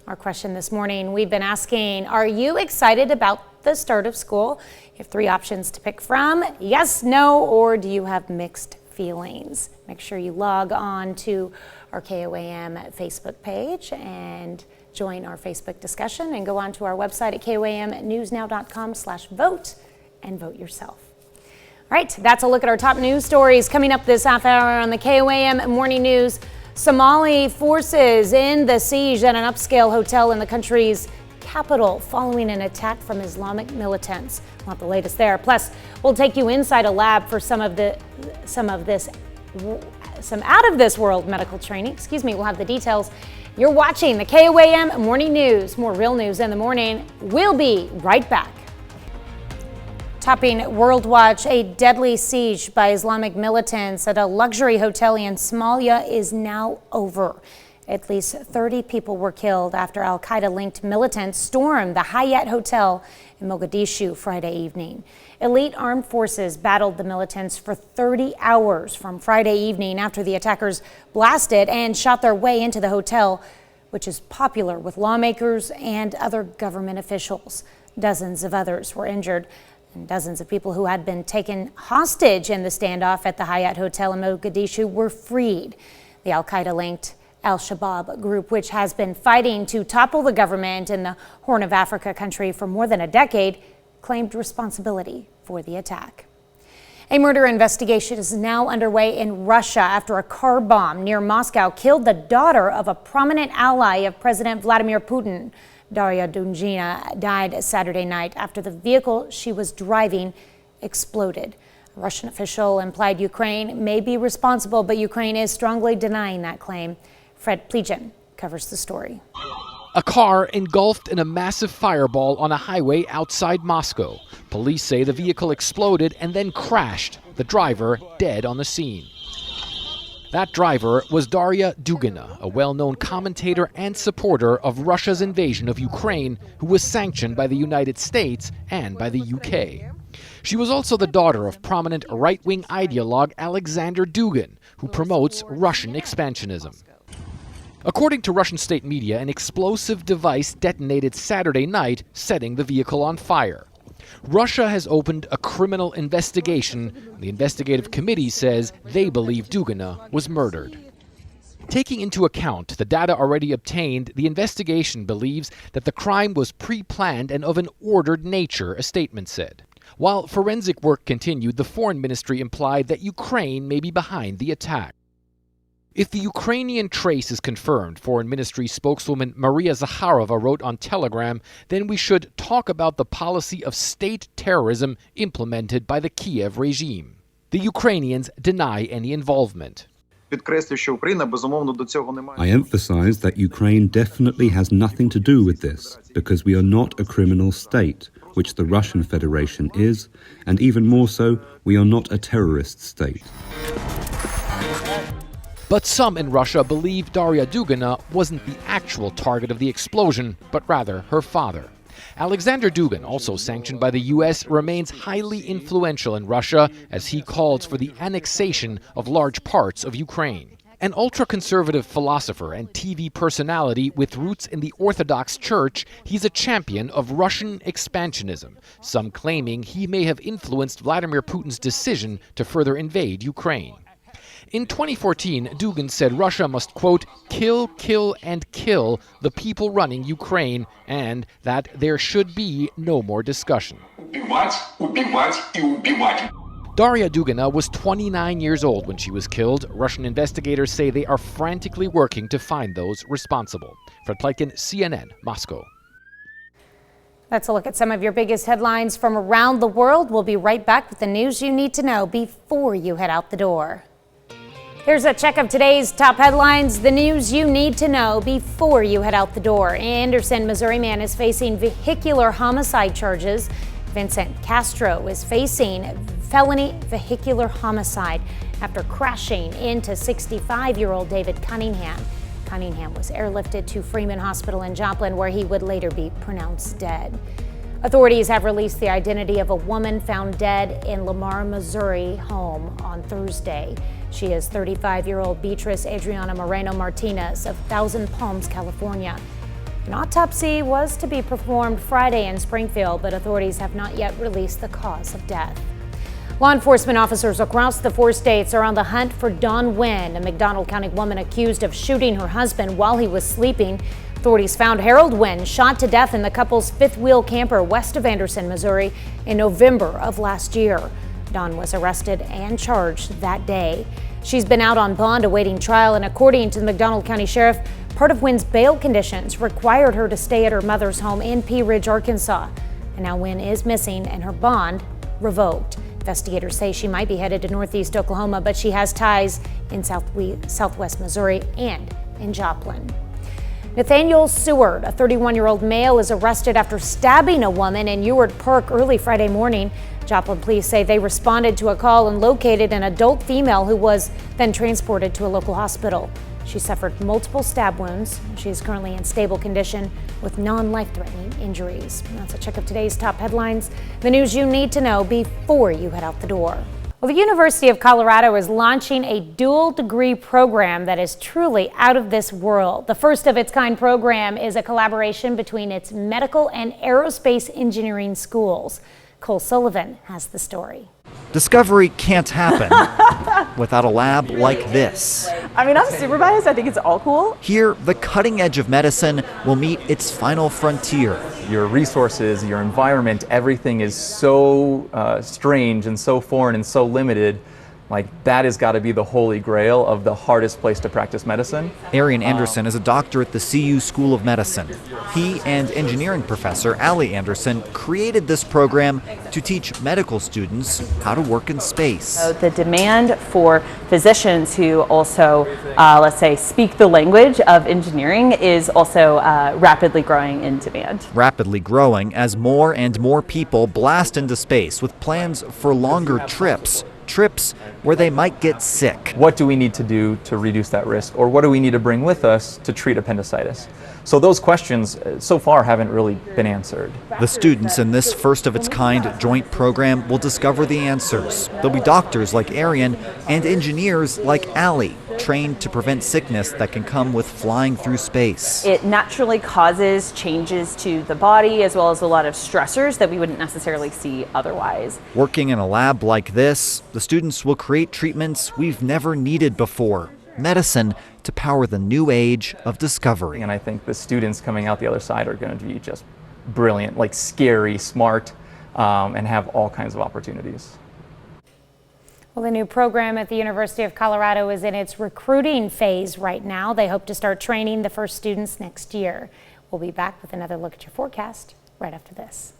Our question this morning, we've been asking, are you excited about the start of school? You have 3 options to pick from: yes, no, or do you have mixed feelings? Make sure you log on to our KOAM Facebook page and join our Facebook discussion, and go on to our website at koamnewsnow.com/vote and vote yourself. All right, that's a look at our top news stories coming up this half hour on the KOAM Morning News. Somali forces end the siege at an upscale hotel in the country's capital following an attack from Islamic militants. We'll have the latest there. Plus, we'll take you inside a lab for some out of this world medical training. We'll have the details. You're watching the KOAM Morning News. More real news in the morning. We'll be right back. Topping World Watch, a deadly siege by Islamic militants at a luxury hotel in Somalia is now over. At least 30 people were killed after al-Qaeda-linked militants stormed the Hyatt Hotel in Mogadishu Friday evening. Elite armed forces battled the militants for 30 hours from Friday evening after the attackers blasted and shot their way into the hotel, which is popular with lawmakers and other government officials. Dozens of others were injured, and dozens of people who had been taken hostage in the standoff at the Hyatt Hotel in Mogadishu were freed. The al-Qaeda-linked Al-Shabaab group, which has been fighting to topple the government in the Horn of Africa country for more than a decade, claimed responsibility for the attack. A murder investigation is now underway in Russia after a car bomb near Moscow killed the daughter of a prominent ally of President Vladimir Putin. Daria Dungina died Saturday night after the vehicle she was driving exploded. A Russian official implied Ukraine may be responsible, but Ukraine is strongly denying that claim. Fred Plegan covers the story. A car engulfed in a massive fireball on a highway outside Moscow. Police say the vehicle exploded and then crashed, the driver dead on the scene. That driver was Daria Dugina, a well-known commentator and supporter of Russia's invasion of Ukraine, who was sanctioned by the United States and by the UK. She was also the daughter of prominent right-wing ideologue Alexander Dugin, who promotes Russian expansionism. According to Russian state media, an explosive device detonated Saturday night, setting the vehicle on fire. Russia has opened a criminal investigation. The investigative committee says they believe Dugina was murdered. Taking into account the data already obtained, the investigation believes that the crime was pre-planned and of an ordered nature, a statement said. While forensic work continued, the Foreign Ministry implied that Ukraine may be behind the attack. If the Ukrainian trace is confirmed, Foreign Ministry spokeswoman Maria Zakharova wrote on Telegram, then we should talk about the policy of state terrorism implemented by the Kiev regime. The Ukrainians deny any involvement. I emphasize that Ukraine definitely has nothing to do with this, because we are not a criminal state, which the Russian Federation is, and even more so, we are not a terrorist state. But some in Russia believe Daria Dugina wasn't the actual target of the explosion, but rather her father. Alexander Dugin, also sanctioned by the U.S., remains highly influential in Russia as he calls for the annexation of large parts of Ukraine. An ultra-conservative philosopher and TV personality with roots in the Orthodox Church, he's a champion of Russian expansionism, some claiming he may have influenced Vladimir Putin's decision to further invade Ukraine. In 2014, Dugin said Russia must, quote, kill, kill, and kill the people running Ukraine, and that there should be no more discussion. Daria Dugina was 29 years old when she was killed. Russian investigators say they are frantically working to find those responsible. Fred Pleitkin, CNN, Moscow. Let's look at some of your biggest headlines from around the world. We'll be right back with the news you need to know before you head out the door. Here's a check of today's top headlines, the news you need to know before you head out the door. Anderson, Missouri man is facing vehicular homicide charges. Vincent Castro is facing felony vehicular homicide after crashing into 65-year-old David Cunningham. Cunningham was airlifted to Freeman Hospital in Joplin, where he would later be pronounced dead. Authorities have released the identity of a woman found dead in Lamar, Missouri home on Thursday. She is 35-year-old Beatrice Adriana Moreno Martinez of Thousand Palms, California. An autopsy was to be performed Friday in Springfield, but authorities have not yet released the cause of death. Law enforcement officers across the 4 states are on the hunt for Nguyen, a McDonald County woman accused of shooting her husband while he was sleeping. Authorities found Harold Nguyen shot to death in the couple's fifth-wheel camper west of Anderson, Missouri in November of last year. Dawn was arrested and charged that day. She's been out on bond awaiting trial, and according to the McDonald County Sheriff, part of Nguyen's bail conditions required her to stay at her mother's home in Pea Ridge, Arkansas. And now Nguyen is missing and her bond revoked. Investigators say she might be headed to northeast Oklahoma, but she has ties in southwest Missouri and in Joplin. Nathaniel Seward, a 31-year-old male, is arrested after stabbing a woman in Ewart Park early Friday morning. Joplin police say they responded to a call and located an adult female who was then transported to a local hospital. She suffered multiple stab wounds. She is currently in stable condition with non-life-threatening injuries. That's a check of today's top headlines, the news you need to know before you head out the door. Well, the University of Colorado is launching a dual degree program that is truly out of this world. The first of its kind program is a collaboration between its medical and aerospace engineering schools. Cole Sullivan has the story. Discovery can't happen without a lab like this. I mean, I'm super biased. I think it's all cool. Here, the cutting edge of medicine will meet its final frontier. Your resources, your environment, everything is so strange and so foreign and so limited. Like, that has got to be the holy grail of the hardest place to practice medicine. Arian Anderson is a doctor at the CU School of Medicine. He and engineering professor Allie Anderson created this program to teach medical students how to work in space. So the demand for physicians who also, let's say, speak the language of engineering is also rapidly growing in demand. Rapidly growing as more and more people blast into space with plans for longer trips where they might get sick. What do we need to do to reduce that risk? Or what do we need to bring with us to treat appendicitis? So those questions so far haven't really been answered. The students in this first-of-its-kind joint program will discover the answers. There'll be doctors like Arian and engineers like Allie, trained to prevent sickness that can come with flying through space. It naturally causes changes to the body as well as a lot of stressors that we wouldn't necessarily see otherwise. Working in a lab like this, the students will create treatments we've never needed before. Medicine to power the new age of discovery. And I think the students coming out the other side are going to be just brilliant, like scary, smart, and have all kinds of opportunities. Well, the new program at the University of Colorado is in its recruiting phase right now. They hope to start training the first students next year. We'll be back with another look at your forecast right after this.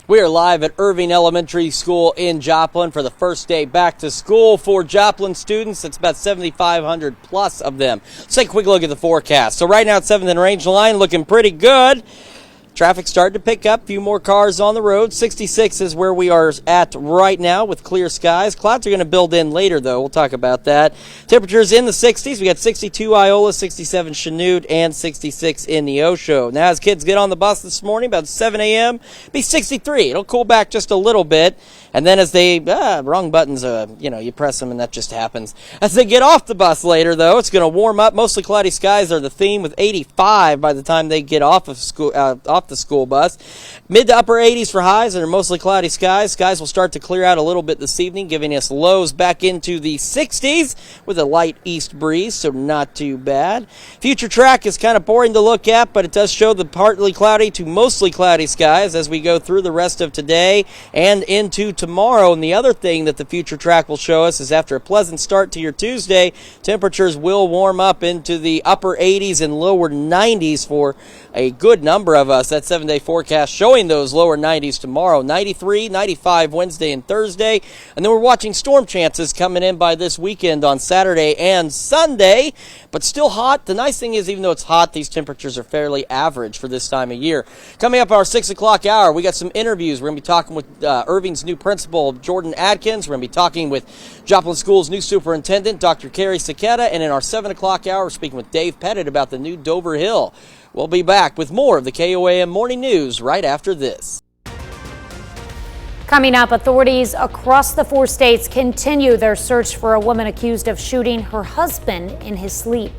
We are live at Irving Elementary School in Joplin for the first day back to school for Joplin students. It's about 7,500 plus of them. Let's take a quick look at the forecast. So right now at 7th and Range Line, looking pretty good. Traffic starting to pick up. A few more cars on the road. 66 is where we are at right now with clear skies. Clouds are going to build in later, though. We'll talk about that. Temperatures in the 60s. We got 62 Iola, 67 Chanute, and 66 in Neosho. Now, as kids get on the bus this morning, about 7 a.m., be 63. It'll cool back just a little bit. And then as they, wrong buttons, you press them and that just happens. As they get off the bus later, though, it's going to warm up. Mostly cloudy skies are the theme with 85 by the time they get off of the school bus. Mid to upper 80s for highs and mostly cloudy skies. Skies will start to clear out a little bit this evening, giving us lows back into the 60s with a light east breeze, so not too bad. Future track is kind of boring to look at, but it does show the partly cloudy to mostly cloudy skies as we go through the rest of today and into tomorrow. And the other thing that the future track will show us is after a pleasant start to your Tuesday, temperatures will warm up into the upper 80s and lower 90s for a good number of us. That 7-day forecast showing those lower 90s tomorrow. 93, 95 Wednesday and Thursday. And then we're watching storm chances coming in by this weekend on Saturday and Sunday. But still hot. The nice thing is, even though it's hot, these temperatures are fairly average for this time of year. Coming up our 6 o'clock hour, we got some interviews. We're going to be talking with Irving's new principal, Jordan Adkins. We're going to be talking with Joplin School's new superintendent, Dr. Carrie Saketa. And in our 7 o'clock hour, we're speaking with Dave Pettit about the new Dover Hill. We'll be back with more of the KOAM Morning News right after this. Coming up, authorities across the 4 states continue their search for a woman accused of shooting her husband in his sleep.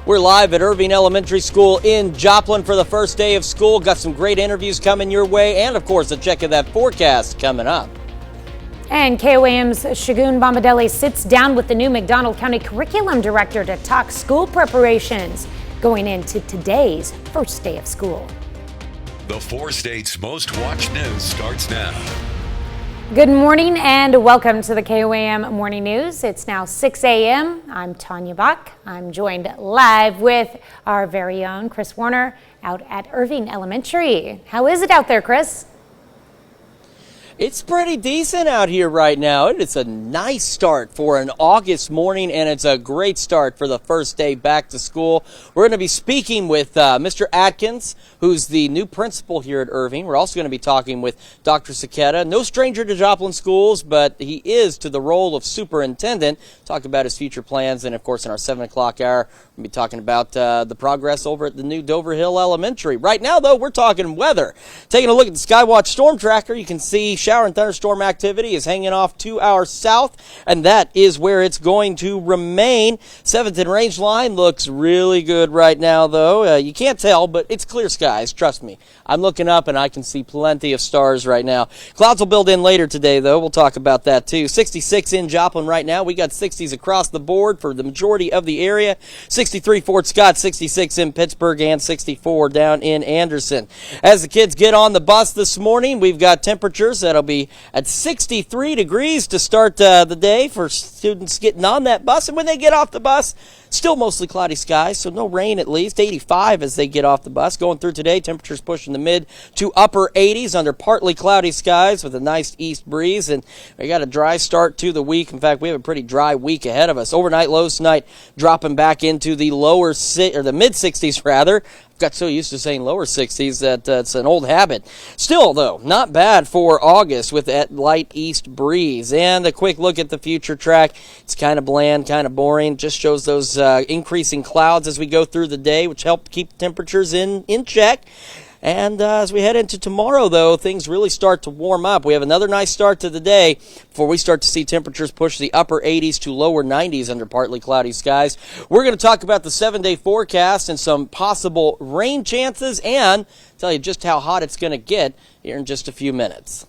We're live at Irving Elementary School in Joplin for the first day of school. Got some great interviews coming your way, and of course, a check of that forecast coming up. And KOAM's Shagun Bombadeli sits down with the new McDonald County Curriculum Director to talk school preparations going into today's first day of school. The 4 states' most watched news starts now. Good morning and welcome to the KOAM Morning News. It's now 6 a.m. I'm Tanya Bach. I'm joined live with our very own Chris Warner out at Irving Elementary. How is it out there, Chris? It's pretty decent out here right now. It's a nice start for an August morning, and it's a great start for the first day back to school. We're going to be speaking with Mr. Atkins, who's the new principal here at Irving. We're also going to be talking with Dr. Saketa. No stranger to Joplin schools, but he is to the role of superintendent. Talk about his future plans, and of course, in our 7 o'clock hour, we'll be talking about the progress over at the new Dover Hill Elementary. Right now, though, we're talking weather. Taking a look at the Skywatch storm tracker, you can see shower and thunderstorm activity is hanging off to our south, and that is where it's going to remain. 7th and range line looks really good right now, though. You can't tell, but it's clear skies. Trust me. I'm looking up, and I can see plenty of stars right now. Clouds will build in later today, though. We'll talk about that, too. 66 in Joplin right now. We got 60s across the board for the majority of the area. 63 Fort Scott, 66 in Pittsburgh, and 64 down in Anderson. As the kids get on the bus this morning, we've got temperatures that'll be at 63 degrees to start the day for students getting on that bus. And when they get off the bus, still mostly cloudy skies, so no rain at least. 85 as they get off the bus. Going through today, temperatures pushing the mid to upper 80s under partly cloudy skies with a nice east breeze. And we got a dry start to the week. In fact, we have a pretty dry week ahead of us. Overnight lows tonight dropping back into the the mid 60s rather. Got so used to saying lower 60s that it's an old habit. Still, though, not bad for August with that light east breeze. And a quick look at the future track. It's kind of bland, kind of boring. Just shows those increasing clouds as we go through the day, which help keep temperatures in check. And as we head into tomorrow, though, things really start to warm up. We have another nice start to the day before we start to see temperatures push the upper 80s to lower 90s under partly cloudy skies. We're going to talk about the 7-day forecast and some possible rain chances and tell you just how hot it's going to get here in just a few minutes.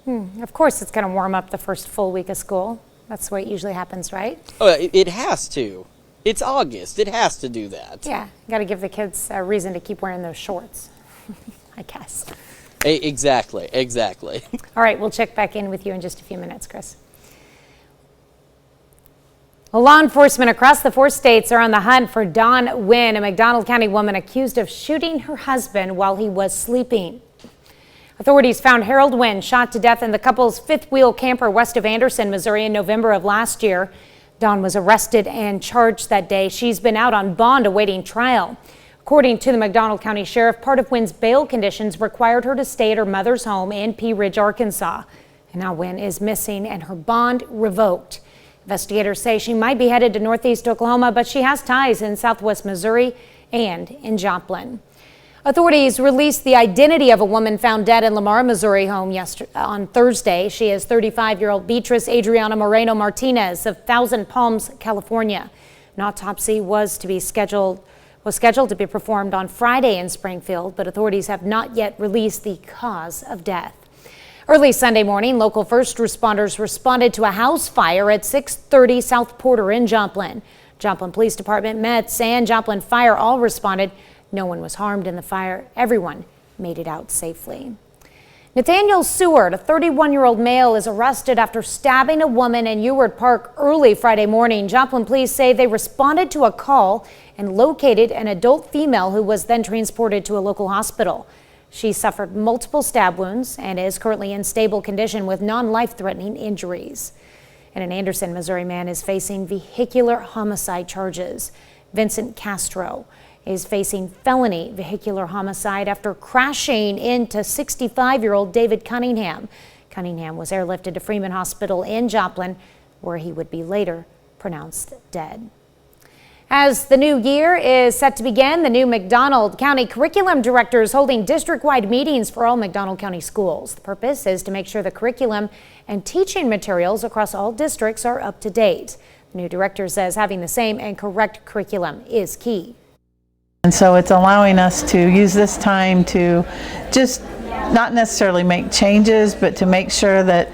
Of course, it's going to warm up the first full week of school. That's the way it usually happens, right? Oh, it has to. It's August. It has to do that. Yeah, got to give the kids a reason to keep wearing those shorts. I guess. Exactly. All right, we'll check back in with you in just a few minutes, Chris. Well, law enforcement across the 4 states are on the hunt for Dawn Nguyen, a McDonald County woman accused of shooting her husband while he was sleeping. Authorities found Harold Nguyen shot to death in the couple's fifth-wheel camper west of Anderson, Missouri in November of last year. Dawn was arrested and charged that day. She's been out on bond awaiting trial. According to the McDonald County Sheriff, part of Nguyen's bail conditions required her to stay at her mother's home in Pea Ridge, Arkansas. And now Nguyen is missing and her bond revoked. Investigators say she might be headed to northeast Oklahoma, but she has ties in southwest Missouri and in Joplin. Authorities released the identity of a woman found dead in Lamar, Missouri home on Thursday. She is 35-year-old Beatrice Adriana Moreno Martinez of Thousand Palms, California. An autopsy was scheduled to be performed on Friday in Springfield, but authorities have not yet released the cause of death. Early Sunday morning, local first responders responded to a house fire at 630 South Porter in Joplin. Joplin Police Department, METS, and Joplin Fire all responded. No one was harmed in the fire. Everyone made it out safely. Nathaniel Seward, a 31-year-old male, is arrested after stabbing a woman in Ewart Park early Friday morning. Joplin police say they responded to a call and located an adult female who was then transported to a local hospital. She suffered multiple stab wounds and is currently in stable condition with non-life-threatening injuries. And an Anderson, Missouri man is facing vehicular homicide charges. Vincent Castro is facing felony vehicular homicide after crashing into 65-year-old David Cunningham. Cunningham was airlifted to Freeman Hospital in Joplin, where he would be later pronounced dead. As the new year is set to begin, the new McDonald County curriculum director is holding district-wide meetings for all McDonald County schools. The purpose is to make sure the curriculum and teaching materials across all districts are up to date. The new director says having the same and correct curriculum is key. And so it's allowing us to use this time to just not necessarily make changes, but to make sure that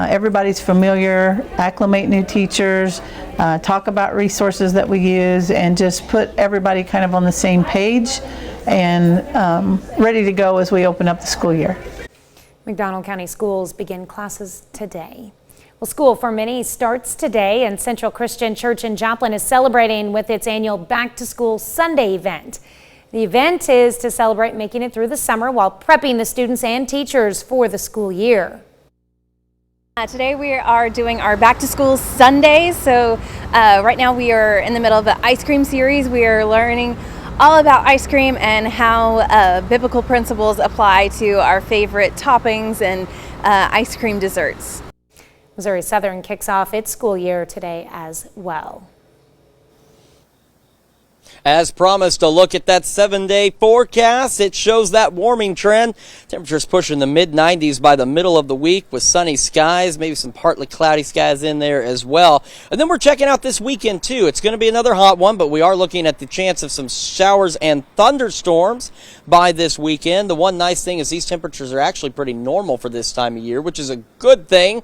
everybody's familiar, acclimate new teachers, talk about resources that we use, and just put everybody kind of on the same page and ready to go as we open up the school year. McDonald County schools begin classes today. Well, school for many starts today, and Central Christian Church in Joplin is celebrating with its annual Back to School Sunday event. The event is to celebrate making it through the summer while prepping the students and teachers for the school year. Today we are doing our Back to School Sunday. So right now we are in the middle of the ice cream series. We are learning all about ice cream and how biblical principles apply to our favorite toppings and ice cream desserts. Missouri Southern kicks off its school year today as well. As promised, a look at that 7-day forecast. It shows that warming trend. Temperatures pushing the mid-90s by the middle of the week with sunny skies, maybe some partly cloudy skies in there as well. And then we're checking out this weekend too. It's going to be another hot one, but we are looking at the chance of some showers and thunderstorms by this weekend. The one nice thing is these temperatures are actually pretty normal for this time of year, which is a good thing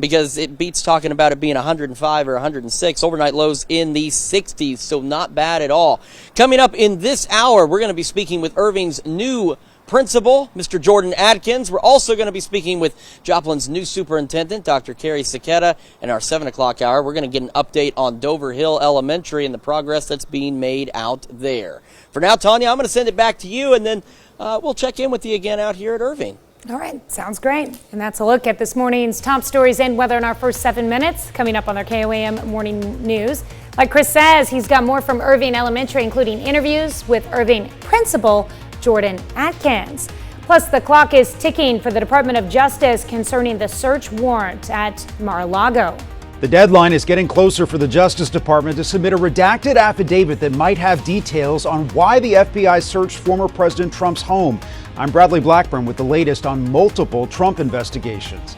because it beats talking about it being 105 or 106. Overnight lows in the 60s, so not bad at all. Coming up in this hour, we're going to be speaking with Irving's new principal, Mr. Jordan Adkins. We're also going to be speaking with Joplin's new superintendent, Dr. Carrie Cicetta. In our 7 o'clock hour, we're going to get an update on Dover Hill Elementary and the progress that's being made out there. For now, Tanya, I'm going to send it back to you, and then we'll check in with you again out here at Irving. All right, sounds great. And that's a look at this morning's top stories and weather in our first 7 minutes, coming up on their KOAM Morning News. Like Chris says, he's got more from Irving Elementary, including interviews with Irving Principal Jordan Adkins. Plus, the clock is ticking for the Department of Justice concerning the search warrant at Mar-a-Lago. The deadline is getting closer for the Justice Department to submit a redacted affidavit that might have details on why the FBI searched former President Trump's home. I'm Bradley Blackburn with the latest on multiple Trump investigations.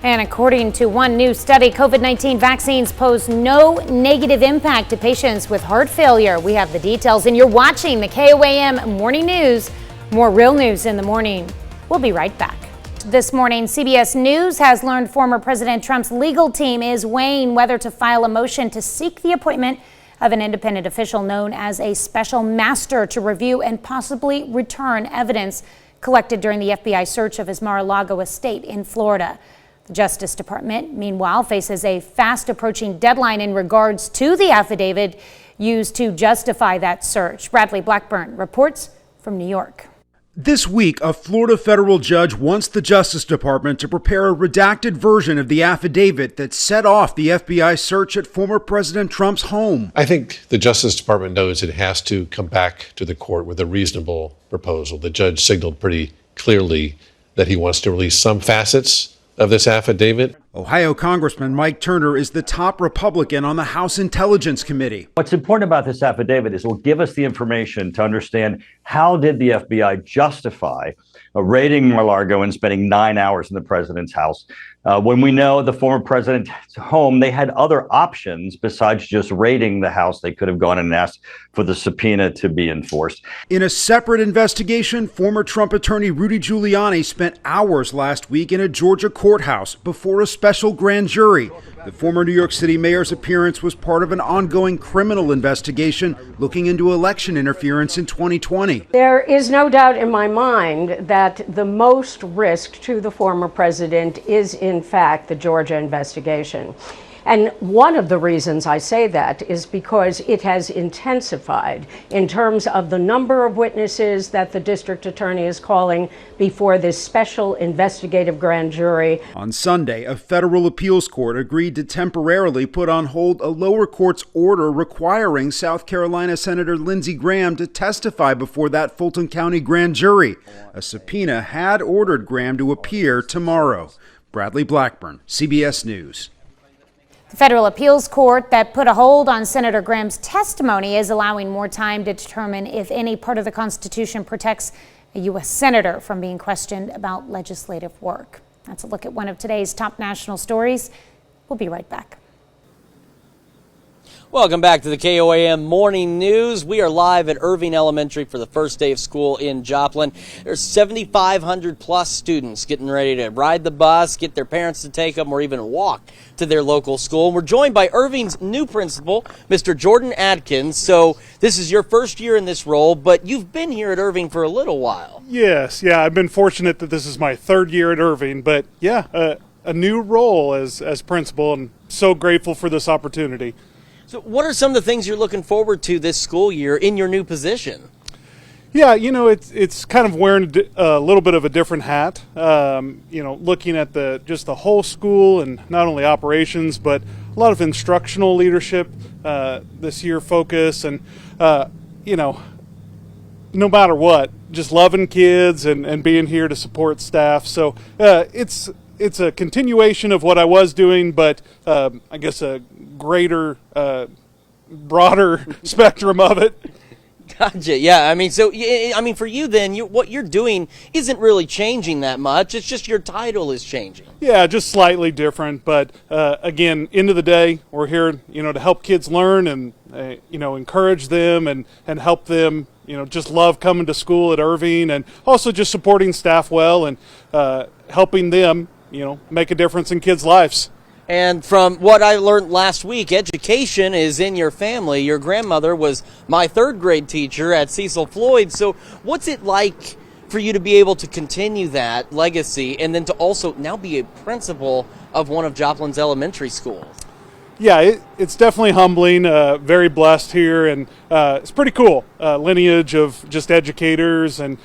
And according to one new study, COVID-19 vaccines pose no negative impact to patients with heart failure. We have the details, and you're watching the KOAM Morning News. More real news in the morning. We'll be right back. This morning, CBS News has learned former President Trump's legal team is weighing whether to file a motion to seek the appointment of an independent official known as a special master to review and possibly return evidence collected during the FBI search of his Mar-a-Lago estate in Florida. The Justice Department, meanwhile, faces a fast approaching deadline in regards to the affidavit used to justify that search. Bradley Blackburn reports from New York. This week, a Florida federal judge wants the Justice Department to prepare a redacted version of the affidavit that set off the FBI search at former President Trump's home. I think the Justice Department knows it has to come back to the court with a reasonable proposal. The judge signaled pretty clearly that he wants to release some facets of this affidavit. Ohio Congressman Mike Turner is the top Republican on the House Intelligence Committee. What's important about this affidavit is it will give us the information to understand how did the FBI justify raiding Mar-a-Lago and spending 9 hours in the president's house. When we know the former president's home, they had other options besides just raiding the house. They could have gone and asked for the subpoena to be enforced. In a separate investigation, former Trump attorney Rudy Giuliani spent hours last week in a Georgia courthouse before a special grand jury. The former New York City mayor's appearance was part of an ongoing criminal investigation looking into election interference in 2020. There is no doubt in my mind that the most risk to the former president is, in fact, the Georgia investigation. And one of the reasons I say that is because it has intensified in terms of the number of witnesses that the district attorney is calling before this special investigative grand jury. On Sunday, a federal appeals court agreed to temporarily put on hold a lower court's order requiring South Carolina Senator Lindsey Graham to testify before that Fulton County grand jury. A subpoena had ordered Graham to appear tomorrow. Bradley Blackburn, CBS News. The federal appeals court that put a hold on Senator Graham's testimony is allowing more time to determine if any part of the Constitution protects a U.S. senator from being questioned about legislative work. That's a look at one of today's top national stories. We'll be right back. Welcome back to the KOAM Morning News. We are live at Irving Elementary for the first day of school in Joplin. There's 7,500 plus students getting ready to ride the bus, get their parents to take them, or even walk to their local school. We're joined by Irving's new principal, Mr. Jordan Adkins. So this is your first year in this role, but you've been here at Irving for a little while. Yes, I've been fortunate that this is my third year at Irving, but a new role as principal, and so grateful for this opportunity. So what are some of the things you're looking forward to this school year in your new position? Yeah, it's kind of wearing a little bit of a different hat, looking at just the whole school and not only operations, but a lot of instructional leadership this year focus and, no matter what, just loving kids and being here to support staff. So it's a continuation of what I was doing, but I guess a greater, broader spectrum of it. Gotcha. Yeah. For you then, what you're doing isn't really changing that much. It's just your title is changing. Yeah, just slightly different. But again, end of the day, we're here, to help kids learn and, encourage them and help them, just love coming to school at Irving, and also just supporting staff well and helping them, make a difference in kids' lives. And from what I learned last week, education is in your family. Your grandmother was my third grade teacher at Cecil Floyd. So what's it like for you to be able to continue that legacy and then to also now be a principal of one of Joplin's elementary schools? Yeah, it's definitely humbling, very blessed here, and it's pretty cool. Lineage of just educators and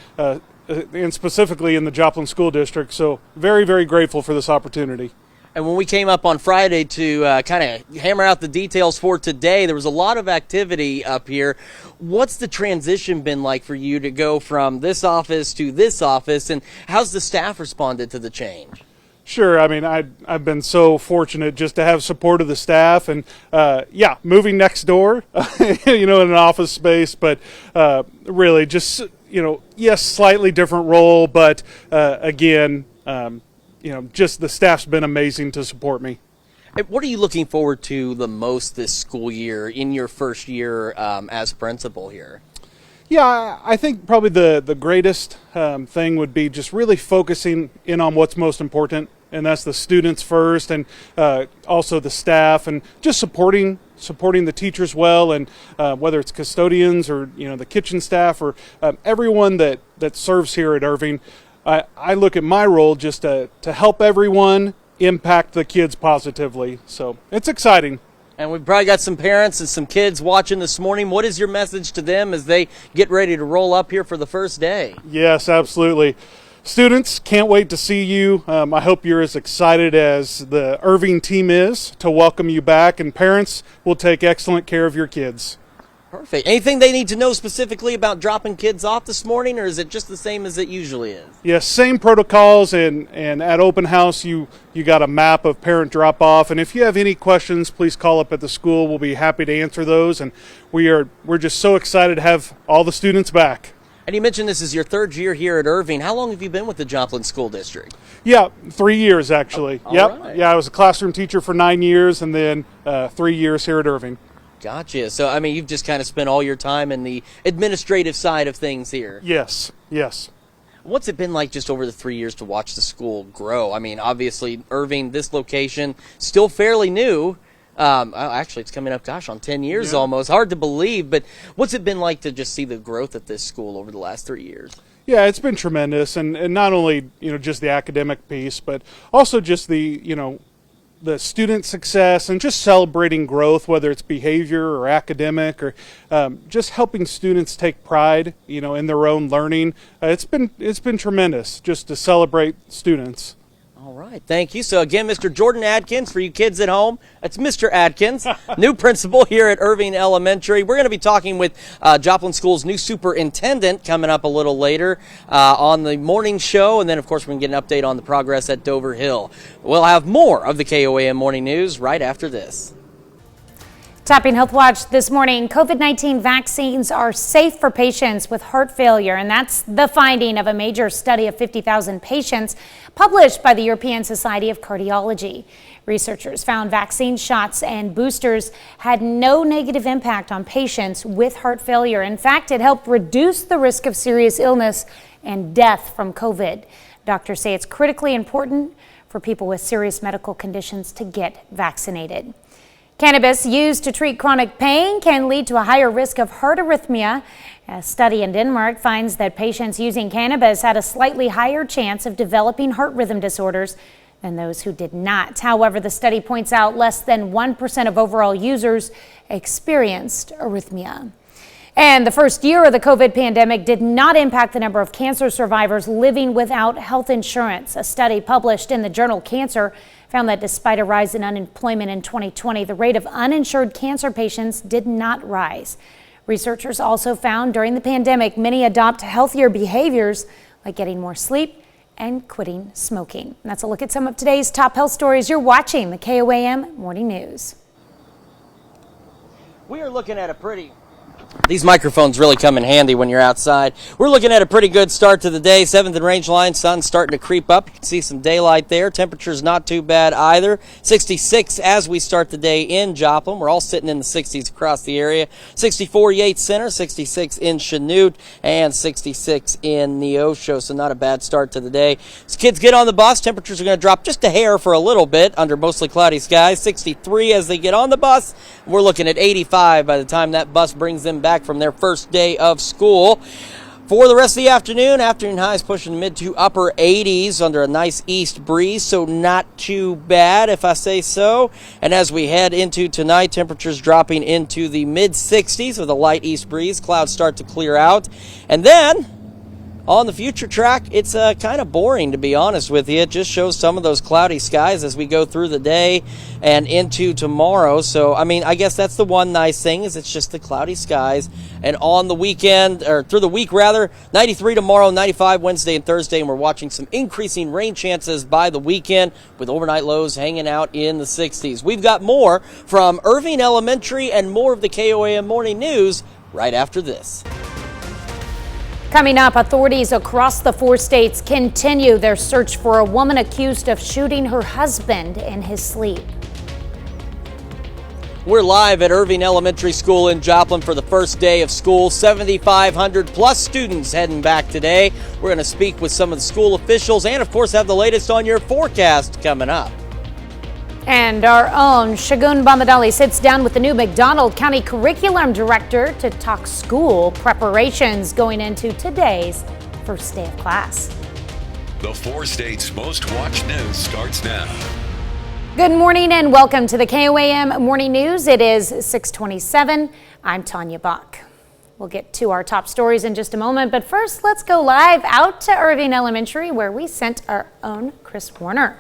specifically in the Joplin School District. So very, very grateful for this opportunity. And when we came up on Friday to kind of hammer out the details for today, there was a lot of activity up here. What's the transition been like for you to go from this office to this office, and how's the staff responded to the change? Sure. I've been so fortunate just to have support of the staff, and moving next door, in an office space, but really just, yes, slightly different role, but again, just the staff's been amazing to support me. What are you looking forward to the most this school year in your first year as principal here? Yeah, I think probably the greatest thing would be just really focusing in on what's most important, and that's the students first, and also the staff, and just supporting the teachers well, and whether it's custodians or the kitchen staff or everyone that serves here at Irving. I look at my role just to help everyone impact the kids positively. So it's exciting. And we've probably got some parents and some kids watching this morning. What is your message to them as they get ready to roll up here for the first day? Yes, absolutely. Students, can't wait to see you. I hope you're as excited as the Irving team is to welcome you back. And parents, will take excellent care of your kids. Perfect. Anything they need to know specifically about dropping kids off this morning, or is it just the same as it usually is? Yes, same protocols, and at open house you got a map of parent drop off, and if you have any questions, please call up at the school. We'll be happy to answer those, and we're just so excited to have all the students back. And you mentioned this is your third year here at Irving. How long have you been with the Joplin School District? Yeah, 3 years actually. Yep. Right. Yeah, I was a classroom teacher for 9 years, and then 3 years here at Irving. Gotcha. So, I mean, you've just kind of spent all your time in the administrative side of things here. Yes, yes. What's it been like just over the 3 years to watch the school grow? I mean, obviously, Irving, this location, still fairly new. Actually, it's coming up, on 10 years almost. Hard to believe, but what's it been like to just see the growth at this school over the last 3 years? Yeah, it's been tremendous, and not only, just the academic piece, but also just the student success and just celebrating growth, whether it's behavior or academic, or just helping students take pride, in their own learning. It's been tremendous just to celebrate students. All right, thank you. So again, Mr. Jordan Adkins, for you kids at home, that's Mr. Adkins, new principal here at Irving Elementary. We're going to be talking with Joplin School's new superintendent coming up a little later on the morning show, and then of course we can get an update on the progress at Dover Hill. We'll have more of the KOAM Morning News right after this. Topping Healthwatch this morning, COVID-19 vaccines are safe for patients with heart failure, and that's the finding of a major study of 50,000 patients published by the European Society of Cardiology. Researchers found vaccine shots and boosters had no negative impact on patients with heart failure. In fact, it helped reduce the risk of serious illness and death from COVID. Doctors say it's critically important for people with serious medical conditions to get vaccinated. Cannabis used to treat chronic pain can lead to a higher risk of heart arrhythmia. A study in Denmark finds that patients using cannabis had a slightly higher chance of developing heart rhythm disorders than those who did not. However, the study points out less than 1% of overall users experienced arrhythmia. And the first year of the COVID pandemic did not impact the number of cancer survivors living without health insurance. A study published in the journal Cancer found that despite a rise in unemployment in 2020, the rate of uninsured cancer patients did not rise. Researchers also found during the pandemic, many adopt healthier behaviors like getting more sleep and quitting smoking. And that's a look at some of today's top health stories. You're watching the KOAM Morning News. We are looking at these microphones really come in handy when you're outside. We're looking at a pretty good start to the day. 7th and range line, sun's starting to creep up. You can see some daylight there. Temperature's not too bad either. 66 as we start the day in Joplin. We're all sitting in the 60s across the area. 64 Yates Center, 66 in Chanute, and 66 in Neosho. So not a bad start to the day. As kids get on the bus, temperatures are going to drop just a hair for a little bit under mostly cloudy skies. 63 as they get on the bus. We're looking at 85 by the time that bus brings them back from their first day of school. For the rest of the afternoon highs pushing mid to upper 80s under a nice east breeze, so not too bad if I say so. And as we head into tonight, temperatures dropping into the mid 60s with a light east breeze. Clouds start to clear out. And then on the future track, it's kind of boring, to be honest with you. It just shows some of those cloudy skies as we go through the day and into tomorrow. So, I mean, I guess that's the one nice thing, is it's just the cloudy skies. And on the weekend, or through the week rather, 93 tomorrow, 95 Wednesday and Thursday. And we're watching some increasing rain chances by the weekend with overnight lows hanging out in the 60s. We've got more from Irving Elementary and more of the KOAM Morning News right after this. Coming up, authorities across the 4 states continue their search for a woman accused of shooting her husband in his sleep. We're live at Irving Elementary School in Joplin for the first day of school. 7,500 plus students heading back today. We're going to speak with some of the school officials and, of course, have the latest on your forecast coming up. And our own Shagun Bamadali sits down with the new McDonald County Curriculum Director to talk school preparations going into today's first day of class. The 4 states' most watched news starts now. Good morning and welcome to the KOAM Morning News. It is 6:27. I'm Tanya Bach. We'll get to our top stories in just a moment, but first let's go live out to Irving Elementary where we sent our own Chris Warner.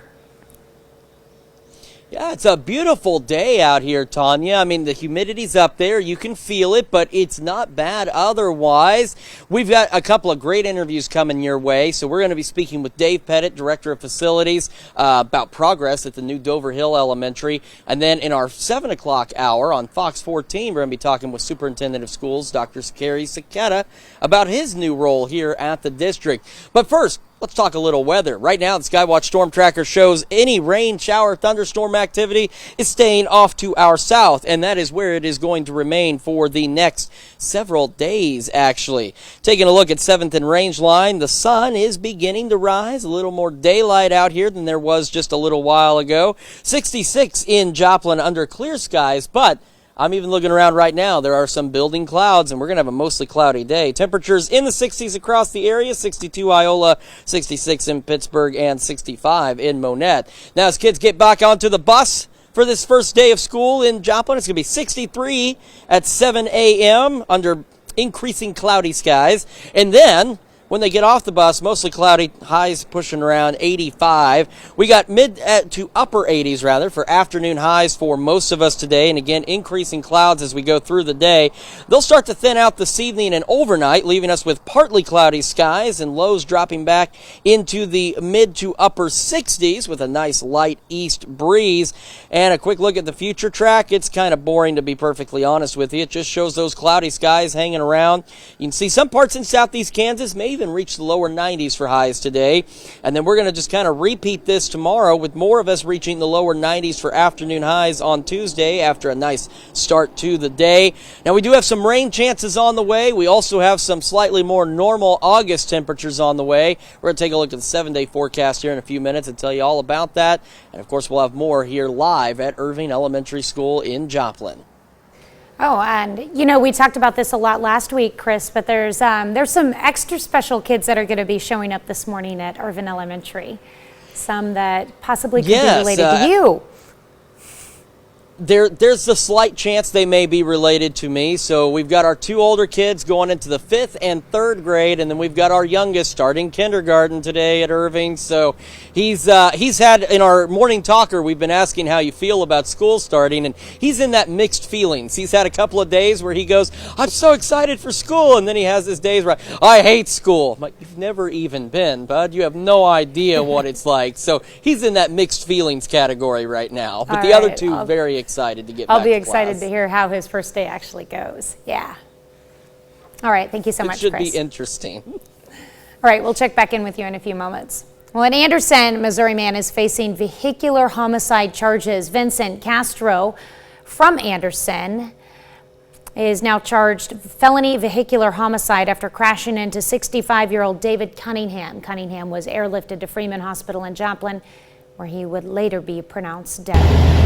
Yeah, it's a beautiful day out here, Tanya. I mean, the humidity's up there. You can feel it, but it's not bad otherwise. We've got a couple of great interviews coming your way. So we're going to be speaking with Dave Pettit, Director of Facilities, about progress at the new Dover Hill Elementary. And then in our 7 o'clock hour on Fox 14, we're going to be talking with Superintendent of Schools, Dr. Kerry Saketa, about his new role here at the district. But first, let's talk a little weather. Right now, the Skywatch Storm Tracker shows any rain, shower, thunderstorm activity is staying off to our south, and that is where it is going to remain for the next several days, actually. Taking a look at 7th and Range Line, the sun is beginning to rise. A little more daylight out here than there was just a little while ago. 66 in Joplin under clear skies, but I'm even looking around right now. There are some building clouds, and we're going to have a mostly cloudy day. Temperatures in the 60s across the area, 62 Iola, 66 in Pittsburgh, and 65 in Monette. Now, as kids get back onto the bus for this first day of school in Joplin, it's going to be 63 at 7 a.m. under increasing cloudy skies. And then when they get off the bus, mostly cloudy, highs pushing around 85. We got mid to upper 80s, rather, for afternoon highs for most of us today. And again, increasing clouds as we go through the day. They'll start to thin out this evening and overnight, leaving us with partly cloudy skies and lows dropping back into the mid to upper 60s with a nice light east breeze. And a quick look at the future track. It's kind of boring, to be perfectly honest with you. It just shows those cloudy skies hanging around. You can see some parts in southeast Kansas may even reach the lower 90s for highs today. And then we're going to just kind of repeat this tomorrow with more of us reaching the lower 90s for afternoon highs on Tuesday after a nice start to the day. Now, we do have some rain chances on the way. We also have some slightly more normal August temperatures on the way. We're going to take a look at the 7-day forecast here in a few minutes and tell you all about that. And, of course, we'll have more here live at Irving Elementary School in Joplin. Oh, and you know, we talked about this a lot last week, Chris, but there's some extra special kids that are going to be showing up this morning at Irving Elementary. Some that possibly could be related to you. There's a slight chance they may be related to me. So we've got our 2 older kids going into the 5th and 3rd grade, and then we've got our youngest starting kindergarten today at Irving. So he's had, in our morning talker, we've been asking how you feel about school starting, and he's in that mixed feelings. He's had a couple of days where he goes, I'm so excited for school, and then he has his days where I hate school. I'm like, you've never even been, bud. You have no idea what it's like. So he's in that mixed feelings category right now. But the other two, very excited to get back to class. I'll be excited to hear how his first day actually goes. Yeah. All right. Thank you so much, Chris. It should be interesting. All right. We'll check back in with you in a few moments. Well, an Anderson, Missouri man is facing vehicular homicide charges. Vincent Castro from Anderson is now charged felony vehicular homicide after crashing into 65-year-old David Cunningham. Cunningham was airlifted to Freeman Hospital in Joplin, where he would later be pronounced dead.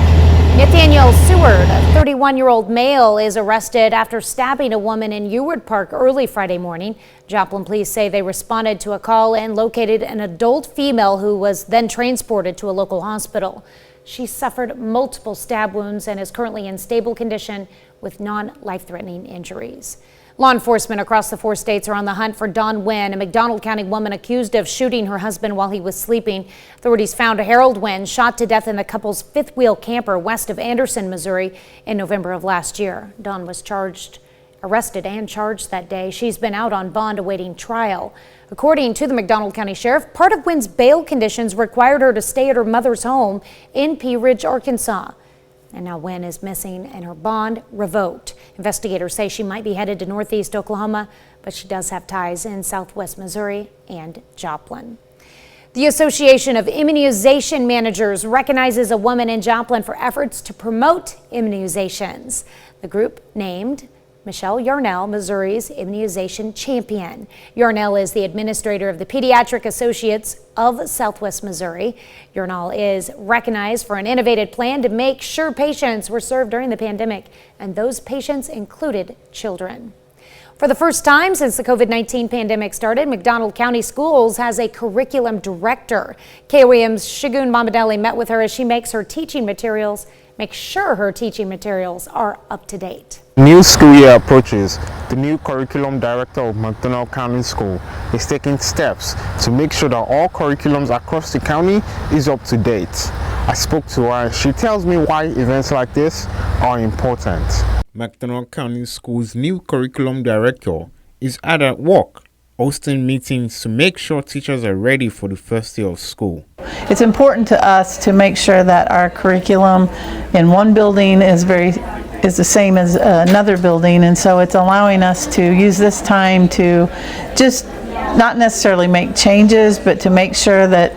Nathaniel Seward, a 31-year-old male, is arrested after stabbing a woman in Ewart Park early Friday morning. Joplin police say they responded to a call and located an adult female who was then transported to a local hospital. She suffered multiple stab wounds and is currently in stable condition with non-life-threatening injuries. Law enforcement across the 4 states are on the hunt for Nguyen, a McDonald County woman accused of shooting her husband while he was sleeping. Authorities found Harold Nguyen shot to death in the couple's fifth-wheel camper west of Anderson, Missouri in November of last year. Dawn was arrested and charged that day. She's been out on bond awaiting trial. According to the McDonald County Sheriff, part of Nguyen's bail conditions required her to stay at her mother's home in Pea Ridge, Arkansas. And now Nguyen is missing and her bond revoked. Investigators say she might be headed to northeast Oklahoma, but she does have ties in southwest Missouri and Joplin. The Association of Immunization Managers recognizes a woman in Joplin for efforts to promote immunizations. The group named Michelle Yarnell, Missouri's immunization champion. Yarnell is the administrator of the Pediatric Associates of Southwest Missouri. Yarnell is recognized for an innovative plan to make sure patients were served during the pandemic, and those patients included children. For the first time since the COVID-19 pandemic started, McDonald County Schools has a curriculum director. KOAM's Shagun Mamadeli met with her as she makes her teaching materials, makes sure her teaching materials are up to date. New school year approaches. The new curriculum director of McDonald County School is taking steps to make sure that all curriculums across the county is up to date. I spoke to her. She tells me why events like this are important. McDonald County School's new curriculum director is at work, hosting meetings to make sure teachers are ready for the first day of school. It's important to us to make sure that our curriculum in one building is the same as another building, and so it's allowing us to use this time to just not necessarily make changes, but to make sure that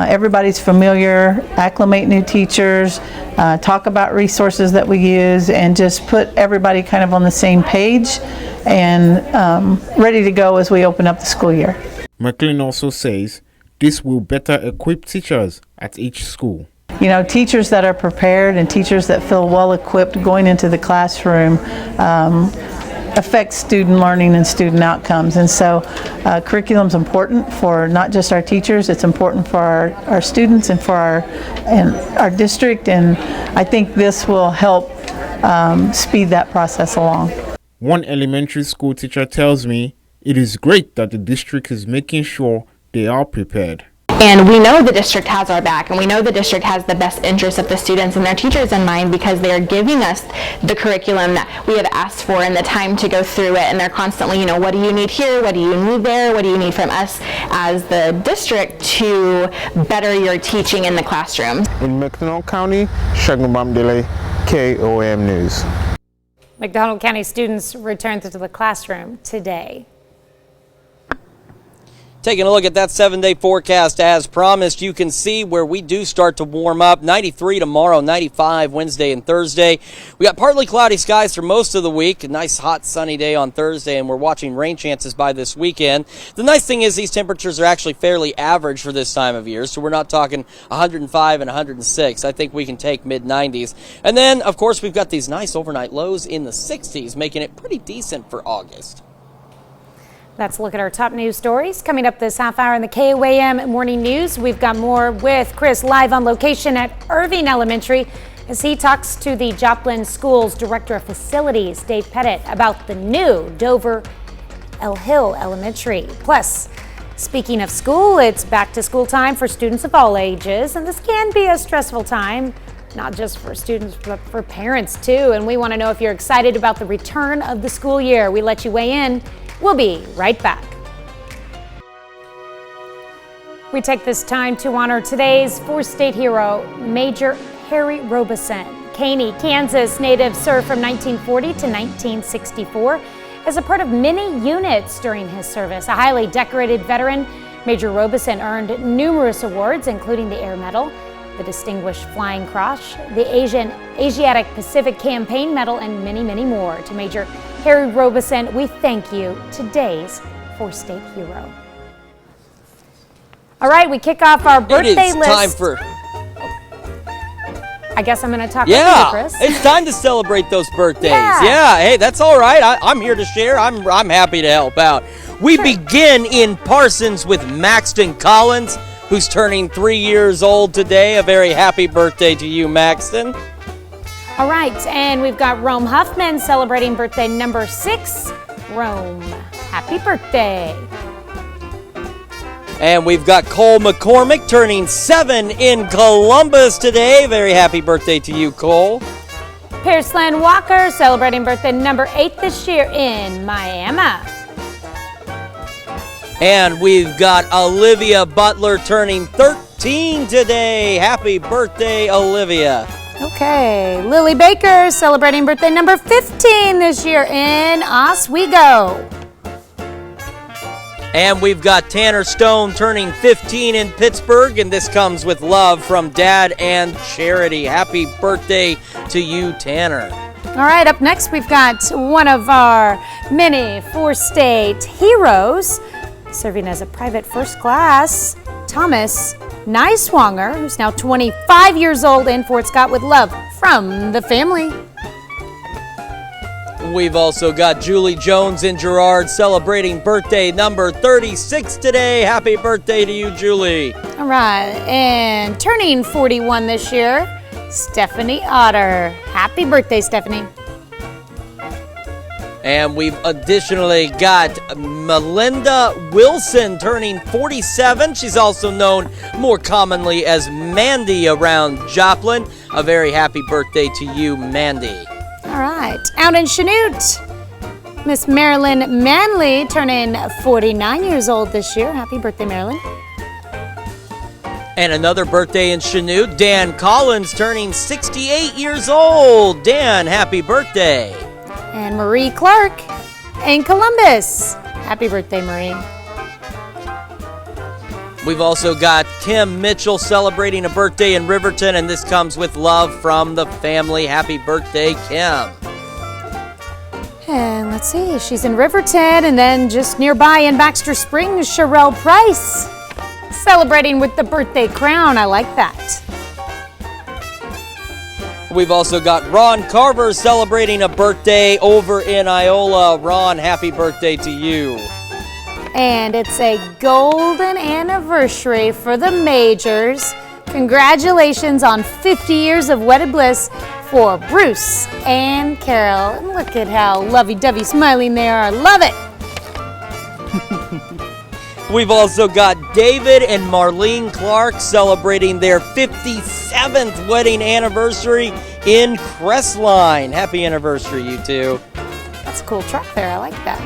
everybody's familiar, acclimate new teachers, talk about resources that we use, and just put everybody kind of on the same page and ready to go as we open up the school year. McLean also says this will better equip teachers at each school. You know, teachers that are prepared and teachers that feel well equipped going into the classroom affects student learning and student outcomes, and so curriculum is important for not just our teachers, it's important for our students and for our district, and I think this will help speed that process along. One elementary school teacher tells me it is great that the district is making sure they are prepared. And we know the district has our back, and we know the district has the best interests of the students and their teachers in mind, because they are giving us the curriculum that we have asked for and the time to go through it, and they're constantly, what do you need here, what do you need there, what do you need from us as the district to better your teaching in the classroom. In McDonald County, Shagun Mamadeli, KOAM News. McDonald County students returned to the classroom today. Taking a look at that 7-day forecast as promised, you can see where we do start to warm up. 93 tomorrow, 95 Wednesday and Thursday. We got partly cloudy skies for most of the week. A nice hot sunny day on Thursday, and we're watching rain chances by this weekend. The nice thing is these temperatures are actually fairly average for this time of year, so we're not talking 105 and 106. I think we can take mid-90s. And then, of course, we've got these nice overnight lows in the 60s, making it pretty decent for August. Let's look at our top news stories. Coming up this half hour in the KOAM Morning News, we've got more with Chris live on location at Irving Elementary as he talks to the Joplin School's Director of Facilities, Dave Pettit, about the new Dover El Hill Elementary. Plus, speaking of school, it's back to school time for students of all ages, and this can be a stressful time, not just for students, but for parents too. And we want to know if you're excited about the return of the school year. We let you weigh in. We'll be right back. We take this time to honor today's four-state hero, Major Harry Robeson. Caney, Kansas native, served from 1940 to 1964 as a part of many units during his service. A highly decorated veteran, Major Robeson earned numerous awards, including the Air Medal, the Distinguished Flying Cross, the Asiatic Pacific Campaign Medal, and many, many more. To Major Harry Robeson, we thank you, today's four-state hero. All right, we kick off our birthday list. It is time for... I guess I'm going to talk with you, Chris. It's time to celebrate those birthdays. Yeah, hey, that's all right. I'm here to share. I'm happy to help out. We begin in Parsons with Maxton Collins, who's turning 3 years old today. A very happy birthday to you, Maxton. All right, and we've got Rome Huffman celebrating birthday number 6. Rome, happy birthday. And we've got Cole McCormick turning 7 in Columbus today. Very happy birthday to you, Cole. Pierce Lynn Walker celebrating birthday number 8 this year in Miami. And we've got Olivia Butler turning 13 today. Happy birthday, Olivia. Okay, Lily Baker celebrating birthday number 15 this year in Oswego. And we've got Tanner Stone turning 15 in Pittsburgh, and this comes with love from Dad and Charity. Happy birthday to you, Tanner. All right, up next we've got one of our many four-state heroes, serving as a private first class, Thomas Niswanger, who's now 25 years old in Fort Scott, with love from the family. We've also got Julie Jones in Girard celebrating birthday number 36 today. Happy birthday to you, Julie. All right, and turning 41 this year, Stephanie Otter. Happy birthday, Stephanie. And we've additionally got Melinda Wilson turning 47. She's also known more commonly as Mandy around Joplin. A very happy birthday to you, Mandy. All right, out in Chanute, Miss Marilyn Manley turning 49 years old this year. Happy birthday, Marilyn. And another birthday in Chanute, Dan Collins turning 68 years old. Dan, happy birthday. And Marie Clark in Columbus. Happy birthday, Marie. We've also got Kim Mitchell celebrating a birthday in Riverton, and this comes with love from the family. Happy birthday, Kim. And let's see, she's in Riverton, and then just nearby in Baxter Springs, Sherelle Price celebrating with the birthday crown. I like that. We've also got Ron Carver celebrating a birthday over in Iola. Ron, happy birthday to you. And it's a golden anniversary for the Majors. Congratulations on 50 years of wedded bliss for Bruce and Carol. And look at how lovey-dovey smiling they are. Love it. We've also got David and Marlene Clark celebrating their 57th wedding anniversary in Crestline. Happy anniversary, you two. That's a cool truck there. I like that.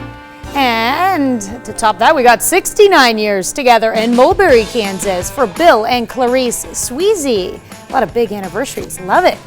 And to top that, we got 69 years together in Mulberry, Kansas for Bill and Clarice Sweezy. A lot of big anniversaries. Love it.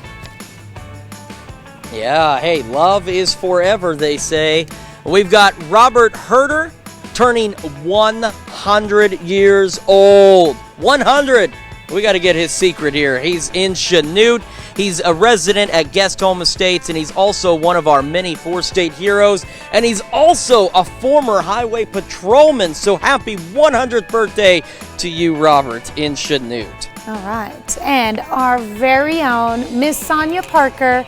Yeah, hey, love is forever, they say. We've got Robert Herder turning 100 years old. 100! We got to get his secret here. He's in Chanute. He's a resident at Guest Home Estates, and he's also one of our many four-state heroes, and he's also a former highway patrolman. So happy 100th birthday to you, Robert, in Chanute. All right. And our very own Miss Sonia Parker.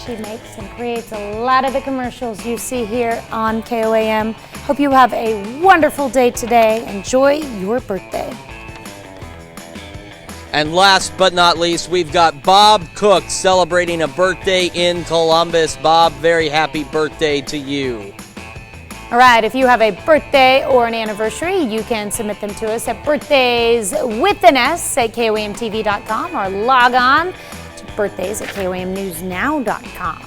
She makes and creates a lot of the commercials you see here on KOAM. Hope you have a wonderful day today. Enjoy your birthday. And last but not least, we've got Bob Cook celebrating a birthday in Columbus. Bob, very happy birthday to you. All right, if you have a birthday or an anniversary, you can submit them to us at birthdayswithan@KOAMTV.com or log on to birthdays@KOAMNewsNow.com.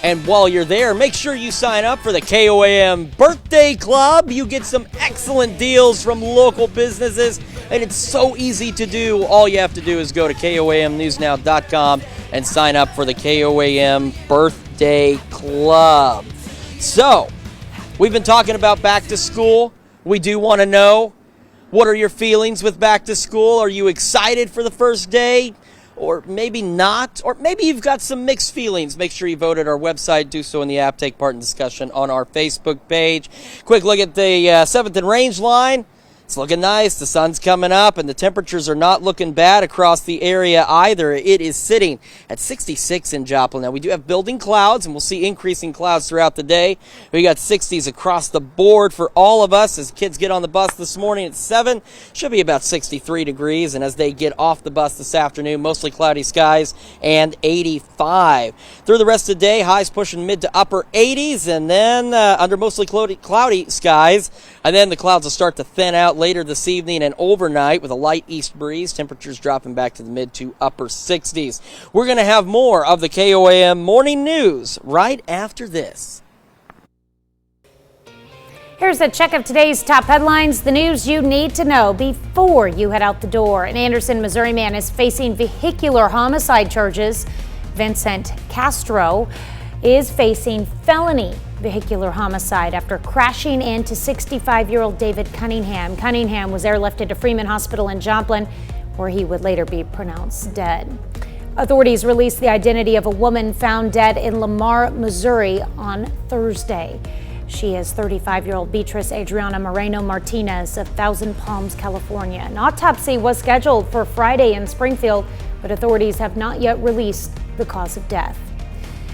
And while you're there, make sure you sign up for the KOAM Birthday Club. You get some excellent deals from local businesses, and it's so easy to do. All you have to do is go to KOAMNewsNow.com and sign up for the KOAM Birthday Club. So, we've been talking about back to school. We do want to know, what are your feelings with back to school? Are you excited for the first day? Or maybe not, or maybe you've got some mixed feelings. Make sure you vote at our website. Do so in the app. Take part in discussion on our Facebook page. Quick look at the 7th and Range line. It's looking nice. The sun's coming up, and the temperatures are not looking bad across the area either. It is sitting at 66 in Joplin. Now, we do have building clouds, and we'll see increasing clouds throughout the day. We got 60s across the board for all of us. As kids get on the bus this morning at 7, should be about 63 degrees. And as they get off the bus this afternoon, mostly cloudy skies and 85. Through the rest of the day, highs pushing mid to upper 80s, and then under mostly cloudy skies. And then the clouds will start to thin out later this evening and overnight with a light east breeze. Temperatures dropping back to the mid to upper 60s. We're going to have more of the KOAM Morning News right after this. Here's a check of today's top headlines, the news you need to know before you head out the door. An Anderson, Missouri man is facing vehicular homicide charges. Vincent Castro is facing felony vehicular homicide after crashing into 65-year-old David Cunningham. Cunningham was airlifted to Freeman Hospital in Joplin, where he would later be pronounced dead. Authorities released the identity of a woman found dead in Lamar, Missouri on Thursday. She is 35-year-old Beatrice Adriana Moreno Martinez of Thousand Palms, California. An autopsy was scheduled for Friday in Springfield, but authorities have not yet released the cause of death.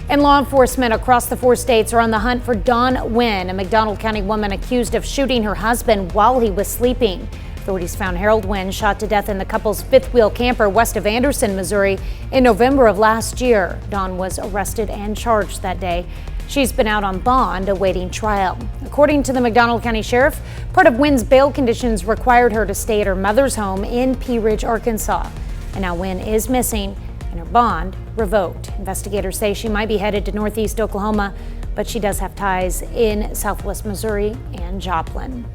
And law enforcement across the 4 states are on the hunt for Dawn Nguyen, a McDonald County woman accused of shooting her husband while he was sleeping. Authorities found Harold Nguyen shot to death in the couple's fifth-wheel camper west of Anderson, Missouri in November of last year. Dawn was arrested and charged that day. She's been out on bond awaiting trial. According to the McDonald County Sheriff, part of Nguyen's bail conditions required her to stay at her mother's home in Pea Ridge, Arkansas. And now Nguyen is missing and her bond revoked. Investigators say she might be headed to northeast Oklahoma, but she does have ties in southwest Missouri and Joplin.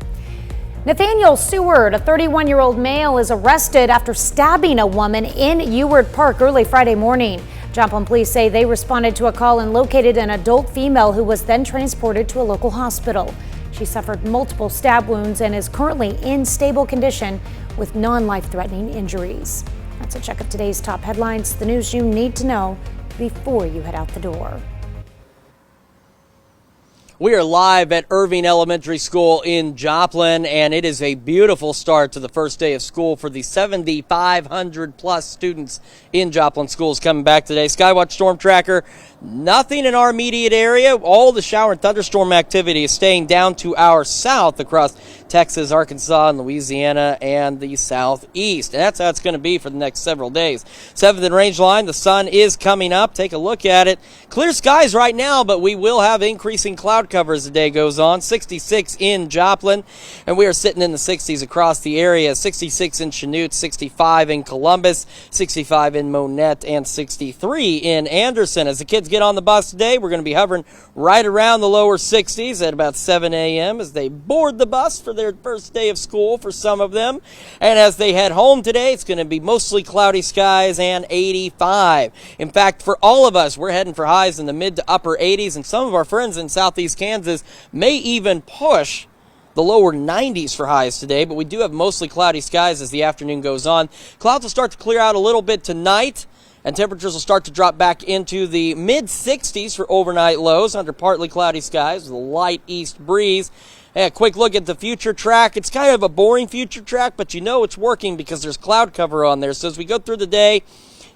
Nathaniel Seward, a 31-year-old male, is arrested after stabbing a woman in Ewart Park early Friday morning. Joplin police say they responded to a call and located an adult female who was then transported to a local hospital. She suffered multiple stab wounds and is currently in stable condition with non-life-threatening injuries. That's a check of today's top headlines, the news you need to know before you head out the door. We are live at Irving Elementary School in Joplin, and it is a beautiful start to the first day of school for the 7,500 plus students in Joplin schools coming back today. Skywatch Storm Tracker, nothing in our immediate area. All the shower and thunderstorm activity is staying down to our south across Texas, Arkansas, and Louisiana, and the southeast. And that's how it's going to be for the next several days. 7th and range line, the sun is coming up. Take a look at it. Clear skies right now, but we will have increasing cloud cover as the day goes on. 66 in Joplin, and we are sitting in the 60s across the area. 66 in Chanute, 65 in Columbus, 65 in Monette, and 63 in Anderson. As the kids get on the bus today, we're going to be hovering right around the lower 60s at about 7 a.m. as they board the bus for their first day of school for some of them. And as they head home today, it's going to be mostly cloudy skies and 85. In fact, for all of us, we're heading for highs in the mid to upper 80s, and some of our friends in southeast Kansas may even push the lower 90s for highs today, but we do have mostly cloudy skies as the afternoon goes on. Clouds will start to clear out a little bit tonight, and temperatures will start to drop back into the mid-60s for overnight lows under partly cloudy skies with a light east breeze. A quick look at the future track. It's kind of a boring future track, but you know it's working because there's cloud cover on there. So as we go through the day,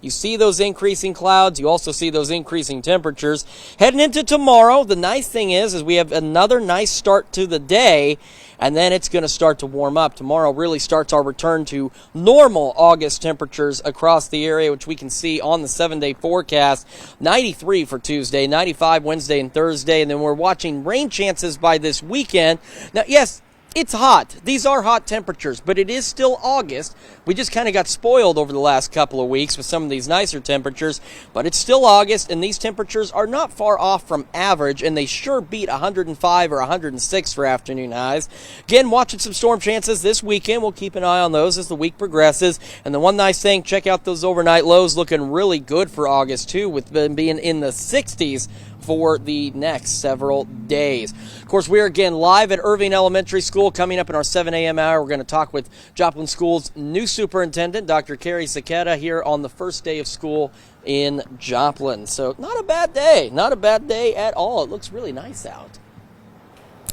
you see those increasing clouds. You also see those increasing temperatures. Heading into tomorrow, the nice thing is we have another nice start to the day, and then it's going to start to warm up. Tomorrow really starts our return to normal August temperatures across the area, which we can see on the 7-day forecast. 93 for Tuesday, 95 Wednesday and Thursday, and then we're watching rain chances by this weekend. Now, yes, it's hot. These are hot temperatures, but it is still August. We just kind of got spoiled over the last couple of weeks with some of these nicer temperatures, but it's still August, and these temperatures are not far off from average, and they sure beat 105 or 106 for afternoon highs. Again, watching some storm chances this weekend. We'll keep an eye on those as the week progresses. And the one nice thing, check out those overnight lows looking really good for August, too, with them being in the 60s for the next several days. Of course, we are again live at Irving Elementary School. Coming up in our 7 a.m. hour, we're going to talk with Joplin School's new superintendent, Dr. Carrie Saketa, here on the first day of school in Joplin. So not a bad day. Not a bad day at all. It looks really nice out.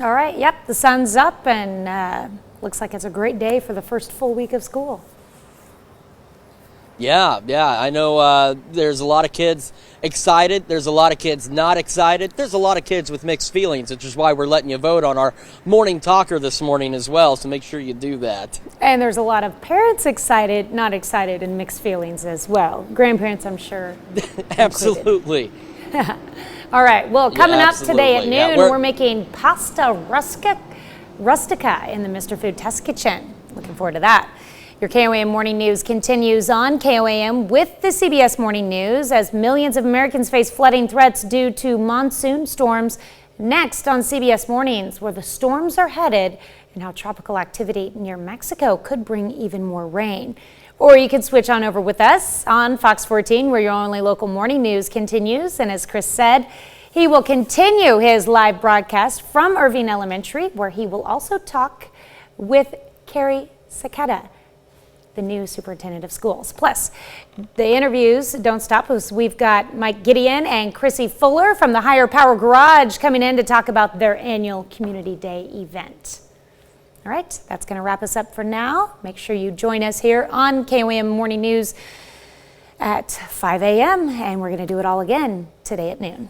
All right. Yep. The sun's up and looks like it's a great day for the first full week of school. Yeah, I know there's a lot of kids excited. There's a lot of kids not excited. There's a lot of kids with mixed feelings, which is why we're letting you vote on our morning talker this morning as well, so make sure you do that. And there's a lot of parents excited, not excited, and mixed feelings as well. Grandparents, I'm sure. Absolutely. All right, well, coming up today at noon, Yeah, we're making pasta rustica in the Mr. Food Test Kitchen. Looking forward to that. Your KOAM Morning News continues on KOAM with the CBS Morning News as millions of Americans face flooding threats due to monsoon storms. Next on CBS Mornings, where the storms are headed and how tropical activity near Mexico could bring even more rain. Or you can switch on over with us on Fox 14, where your only local morning news continues. And as Chris said, he will continue his live broadcast from Irving Elementary, where he will also talk with Carrie Saketa, the new superintendent of schools. Plus, the interviews don't stop us. We've got Mike Gideon and Chrissy Fuller from the Higher Power Garage coming in to talk about their annual Community Day event. All right, that's going to wrap us up for now. Make sure you join us here on KOAM Morning News at 5 a.m. and we're going to do it all again today at noon.